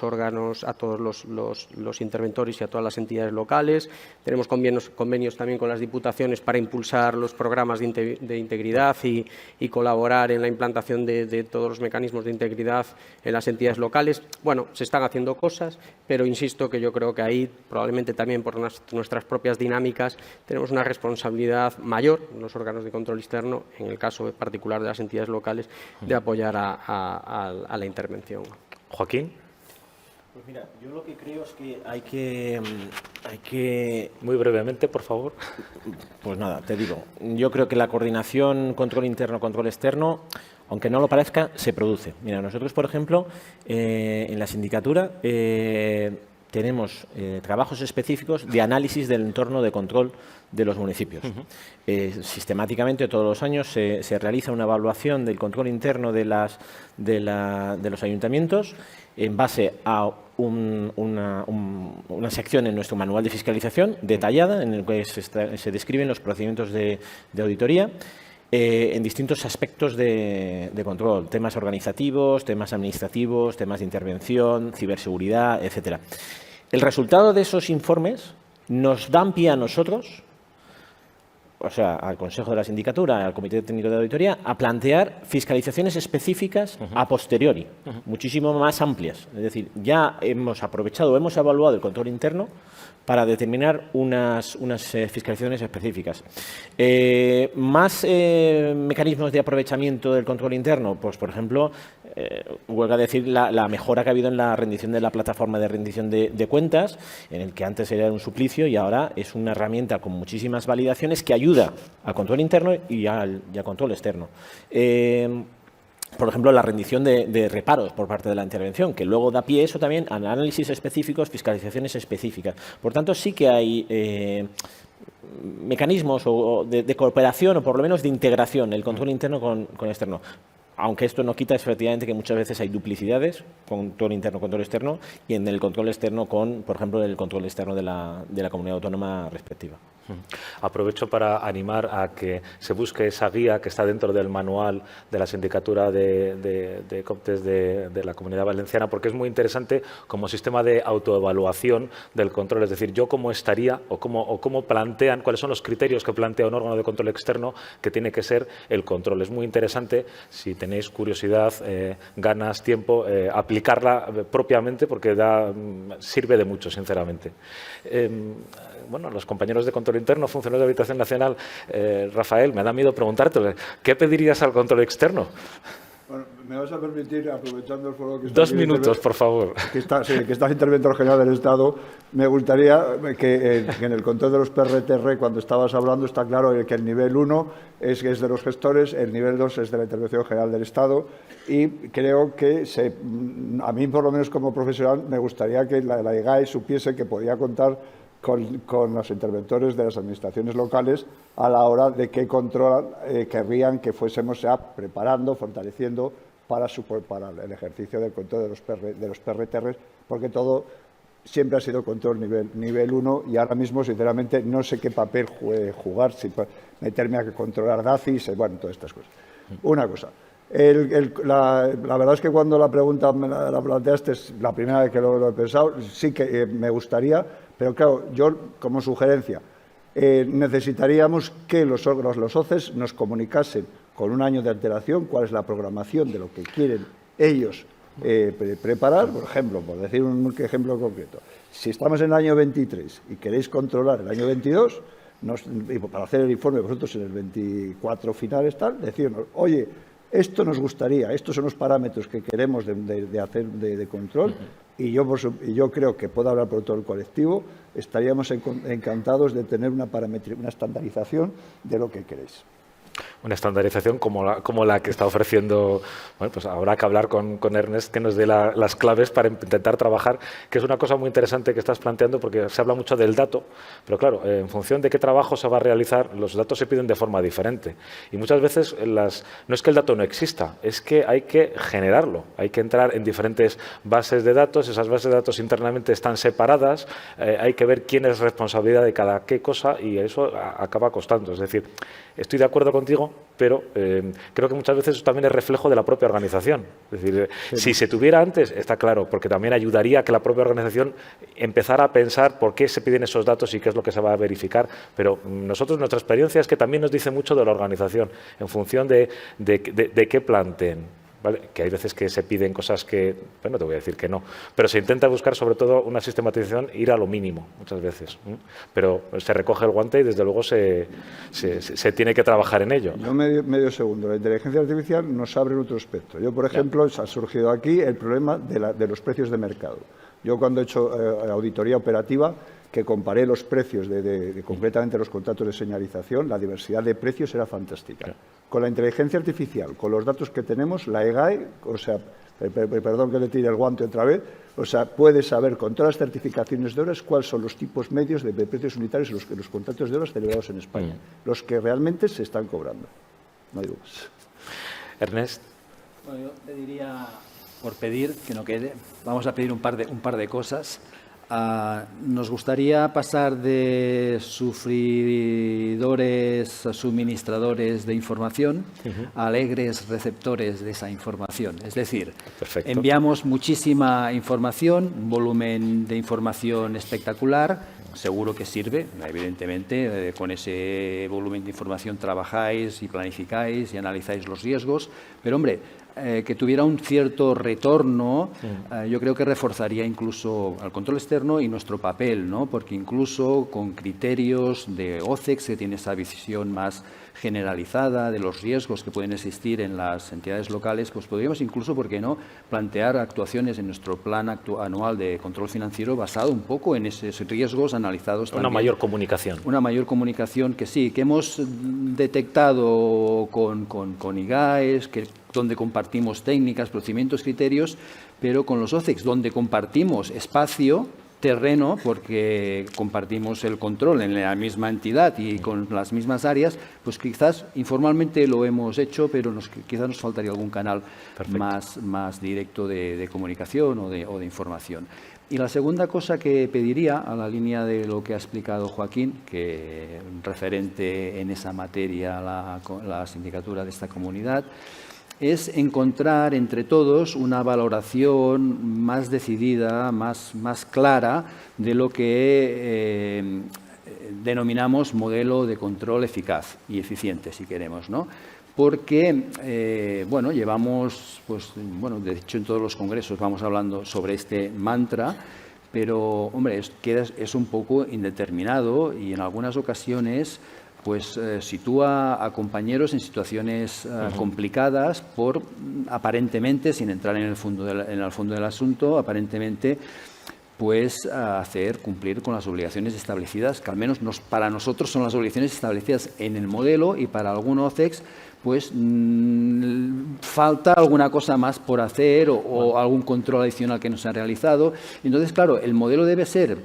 órganos, a todos los interventores y a todas las entidades locales. Tenemos convenios también con las diputaciones para impulsar los programas de integridad y colaborar en la implantación de todos los mecanismos de integridad en las entidades locales. Bueno, se están haciendo cosas, pero insisto que yo creo que ahí, probablemente también por nuestras propias dinámicas, tenemos una responsabilidad mayor en los órganos de control externo, en el caso particular de las entidades locales, de apoyar a la intervención. Joaquín. Pues mira, yo lo que creo es que hay que... Muy brevemente, por favor. Pues nada, te digo, yo creo que la coordinación control interno, control externo, aunque no lo parezca, se produce. Mira, nosotros, por ejemplo, en la sindicatura tenemos trabajos específicos de análisis del entorno de control de los municipios. Sistemáticamente, todos los años, se realiza una evaluación del control interno de los ayuntamientos en base a una sección en nuestro manual de fiscalización detallada en el que se describen los procedimientos de auditoría en distintos aspectos de control, temas organizativos, temas administrativos, temas de intervención, ciberseguridad, etcétera. El resultado de esos informes nos dan pie a nosotros, o sea, al Consejo de la Sindicatura, al Comité Técnico de Auditoría, a plantear fiscalizaciones específicas a posteriori, muchísimo más amplias. Es decir, ya hemos aprovechado, hemos evaluado el control interno para determinar unas fiscalizaciones específicas. Más mecanismos de aprovechamiento del control interno, pues por ejemplo, huelga decir la mejora que ha habido en la rendición de la plataforma de rendición de cuentas, en el que antes era un suplicio y ahora es una herramienta con muchísimas validaciones que ayuda al control interno y al control externo. Por ejemplo, la rendición de reparos por parte de la intervención, que luego da pie eso también a análisis específicos, fiscalizaciones específicas. Por tanto, sí que hay mecanismos de cooperación o por lo menos de integración, el control interno con externo. Aunque esto no quita efectivamente que muchas veces hay duplicidades, control interno, control externo, y en el control externo con, por ejemplo, el control externo de la comunidad autónoma respectiva. Aprovecho para animar a que se busque esa guía que está dentro del manual de la Sindicatura de Coptes de la Comunidad Valenciana, porque es muy interesante como sistema de autoevaluación del control. Es decir, yo cómo estaría o cómo plantean, cuáles son los criterios que plantea un órgano de control externo que tiene que ser el control. Es muy interesante, si tenéis curiosidad, ganas, tiempo, aplicarla propiamente porque sirve de mucho, sinceramente. Bueno, los compañeros de control interno, funcionarios de Habitación Nacional, Rafael, me da miedo preguntarte, ¿qué pedirías al control externo? Bueno, me vas a permitir, aprovechando el foro que está 2 minutos, por favor. Que estás interventor general del Estado, me gustaría que en el control de los PRTR, cuando estabas hablando, está claro que el nivel 1 es de los gestores, el nivel 2 es de la Intervención General del Estado, y creo que a mí, por lo menos como profesional, me gustaría que la IGAE supiese que podía contar con los interventores de las administraciones locales a la hora de qué control querrían que fuésemos ya preparando, fortaleciendo para el ejercicio del control de los PRTR, porque todo siempre ha sido control nivel 1 y ahora mismo, sinceramente, no sé qué papel jugar, si meterme a controlar DACIS, bueno, todas estas cosas. Una cosa. La verdad es que cuando la pregunta me la planteaste, es la primera vez que lo he pensado, sí que me gustaría, pero claro, yo como sugerencia, necesitaríamos que los OCEs nos comunicasen con un año de antelación cuál es la programación de lo que quieren ellos preparar. Por ejemplo, por decir un ejemplo concreto, si estamos en el año 23 y queréis controlar el año 22, para hacer el informe vosotros en el 24 finales, decirnos, oye, esto nos gustaría, estos son los parámetros que queremos de hacer de control, y yo creo que puedo hablar por todo el colectivo, estaríamos encantados de tener una estandarización de lo que queréis. Una estandarización como la que está ofreciendo. Bueno, pues habrá que hablar con Ernest que nos dé las claves para intentar trabajar, que es una cosa muy interesante que estás planteando, porque se habla mucho del dato, pero claro, en función de qué trabajo se va a realizar, los datos se piden de forma diferente. Y muchas veces no es que el dato no exista, es que hay que generarlo, hay que entrar en diferentes bases de datos, esas bases de datos internamente están separadas, hay que ver quién es responsabilidad de cada qué cosa y eso acaba costando. Es decir, estoy de acuerdo contigo, pero creo que muchas veces eso también es reflejo de la propia organización. Es decir, si se tuviera antes, está claro, porque también ayudaría a que la propia organización empezara a pensar por qué se piden esos datos y qué es lo que se va a verificar. Pero nosotros, nuestra experiencia es que también nos dice mucho de la organización, en función de qué planteen. ¿Vale? Que hay veces que se piden cosas que, bueno, te voy a decir que no, pero se intenta buscar sobre todo una sistematización, ir a lo mínimo muchas veces, pero se recoge el guante y desde luego se tiene que trabajar en ello. Yo medio segundo, la inteligencia artificial nos abre otro aspecto. Yo, por ejemplo, ha surgido aquí el problema de los precios de mercado. Yo cuando he hecho auditoría operativa, que comparé los precios concretamente los contratos de señalización, la diversidad de precios era fantástica. Claro. Con la inteligencia artificial, con los datos que tenemos, la EGAE, o sea, perdón que le tire el guante otra vez, o sea, puede saber con todas las certificaciones de horas cuáles son los tipos medios de precios unitarios en los contratos de horas celebrados en España, los que realmente se están cobrando. No digo más. Ernest. Bueno, yo pediría, por pedir, que no quede, vamos a pedir un par de cosas. Nos gustaría pasar de sufridores a suministradores de información a alegres receptores de esa información. Es decir, perfecto, enviamos muchísima información, un volumen de información espectacular, seguro que sirve, evidentemente, con ese volumen de información trabajáis y planificáis y analizáis los riesgos, pero hombre, que tuviera un cierto retorno, yo creo que reforzaría incluso al control externo y nuestro papel, ¿no? Porque incluso con criterios de OCEX, que tiene esa visión más generalizada de los riesgos que pueden existir en las entidades locales, pues podríamos incluso, ¿por qué no?, plantear actuaciones en nuestro plan anual de control financiero basado un poco en esos riesgos analizados también. Una mayor comunicación. Una mayor comunicación que sí, que hemos detectado con IGAES, donde compartimos técnicas, procedimientos, criterios, pero con los OCEX, donde compartimos espacio, terreno, porque compartimos el control en la misma entidad y con las mismas áreas, pues quizás informalmente lo hemos hecho, pero quizás nos faltaría algún canal más directo de comunicación o de información. Y la segunda cosa que pediría, a la línea de lo que ha explicado Joaquín, que referente en esa materia la sindicatura de esta comunidad, es encontrar entre todos una valoración más decidida, más clara de lo que denominamos modelo de control eficaz y eficiente, si queremos, ¿no? Porque, bueno, llevamos, pues, bueno, de hecho en todos los congresos vamos hablando sobre este mantra, pero, hombre, es un poco indeterminado y en algunas ocasiones pues sitúa a compañeros en situaciones complicadas por, aparentemente, sin entrar en el fondo del asunto, aparentemente, pues hacer cumplir con las obligaciones establecidas, que al menos para nosotros son las obligaciones establecidas en el modelo, y para algún OCEX pues falta alguna cosa más por hacer o algún control adicional que no se ha realizado. Entonces, claro, el modelo debe ser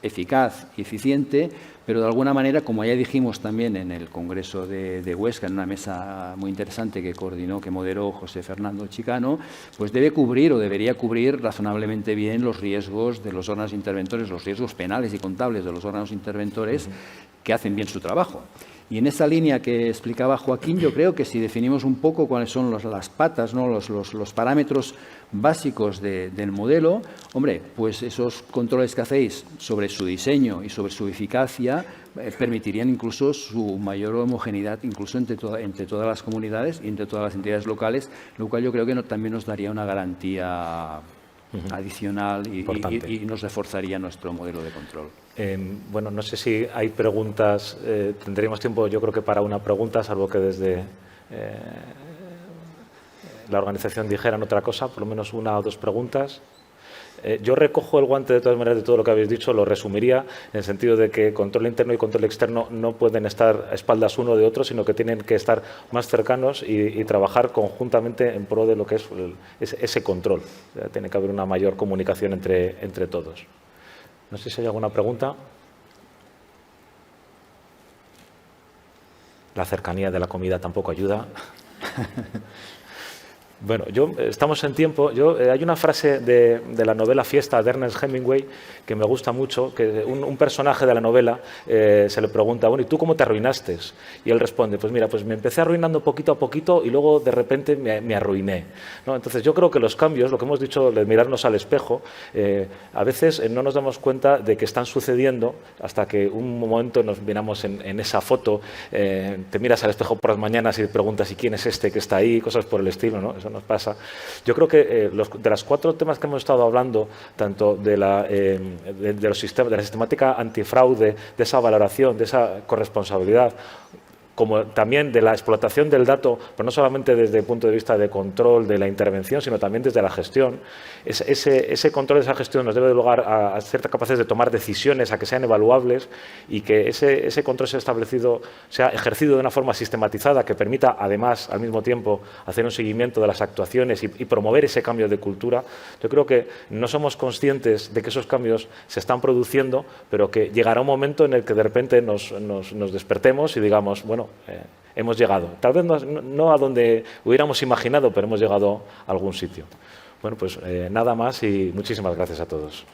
eficaz y eficiente, pero de alguna manera, como ya dijimos también en el Congreso de Huesca, en una mesa muy interesante que coordinó, que moderó José Fernando Chicano, pues debe cubrir o debería cubrir razonablemente bien los riesgos de los órganos interventores, los riesgos penales y contables de los órganos interventores que hacen bien su trabajo. Y en esa línea que explicaba Joaquín, yo creo que si definimos un poco cuáles son las patas, ¿no? los parámetros básicos del modelo, hombre, pues esos controles que hacéis sobre su diseño y sobre su eficacia permitirían incluso su mayor homogeneidad, incluso entre todas las comunidades y entre todas las entidades locales, lo cual yo creo que también nos daría una garantía adicional y nos reforzaría nuestro modelo de control. Bueno, no sé si hay preguntas. Tendríamos tiempo, yo creo que para una pregunta, salvo que desde la organización dijeran otra cosa, por lo menos una o dos preguntas. Yo recojo el guante de todas maneras de todo lo que habéis dicho, lo resumiría en el sentido de que control interno y control externo no pueden estar a espaldas uno de otro, sino que tienen que estar más cercanos y trabajar conjuntamente en pro de lo que es ese control. O sea, tiene que haber una mayor comunicación entre todos. No sé si hay alguna pregunta. La cercanía de la comida tampoco ayuda. Bueno, estamos en tiempo. Hay una frase de la novela Fiesta de Ernest Hemingway que me gusta mucho, que un personaje de la novela se le pregunta, bueno, ¿y tú cómo te arruinaste? Y él responde, pues mira, pues me empecé arruinando poquito a poquito y luego de repente me arruiné, ¿no? Entonces yo creo que los cambios, lo que hemos dicho de mirarnos al espejo, a veces no nos damos cuenta de que están sucediendo hasta que un momento nos miramos en esa foto, te miras al espejo por las mañanas y te preguntas, ¿y quién es este que está ahí? Cosas por el estilo, ¿no? Eso nos pasa. Yo creo que de los 4 temas que hemos estado hablando, tanto de la sistemática antifraude, de esa valoración, de esa corresponsabilidad, como también de la explotación del dato, pero no solamente desde el punto de vista de control de la intervención, sino también desde la gestión. Ese control de esa gestión nos debe dar lugar a ser capaces de tomar decisiones, a que sean evaluables y que ese control sea ejercido de una forma sistematizada que permita, además, al mismo tiempo, hacer un seguimiento de las actuaciones y promover ese cambio de cultura. Yo creo que no somos conscientes de que esos cambios se están produciendo, pero que llegará un momento en el que de repente nos despertemos y digamos, bueno, hemos llegado. Tal vez no a donde hubiéramos imaginado, pero hemos llegado a algún sitio. Bueno, pues nada más y muchísimas gracias a todos.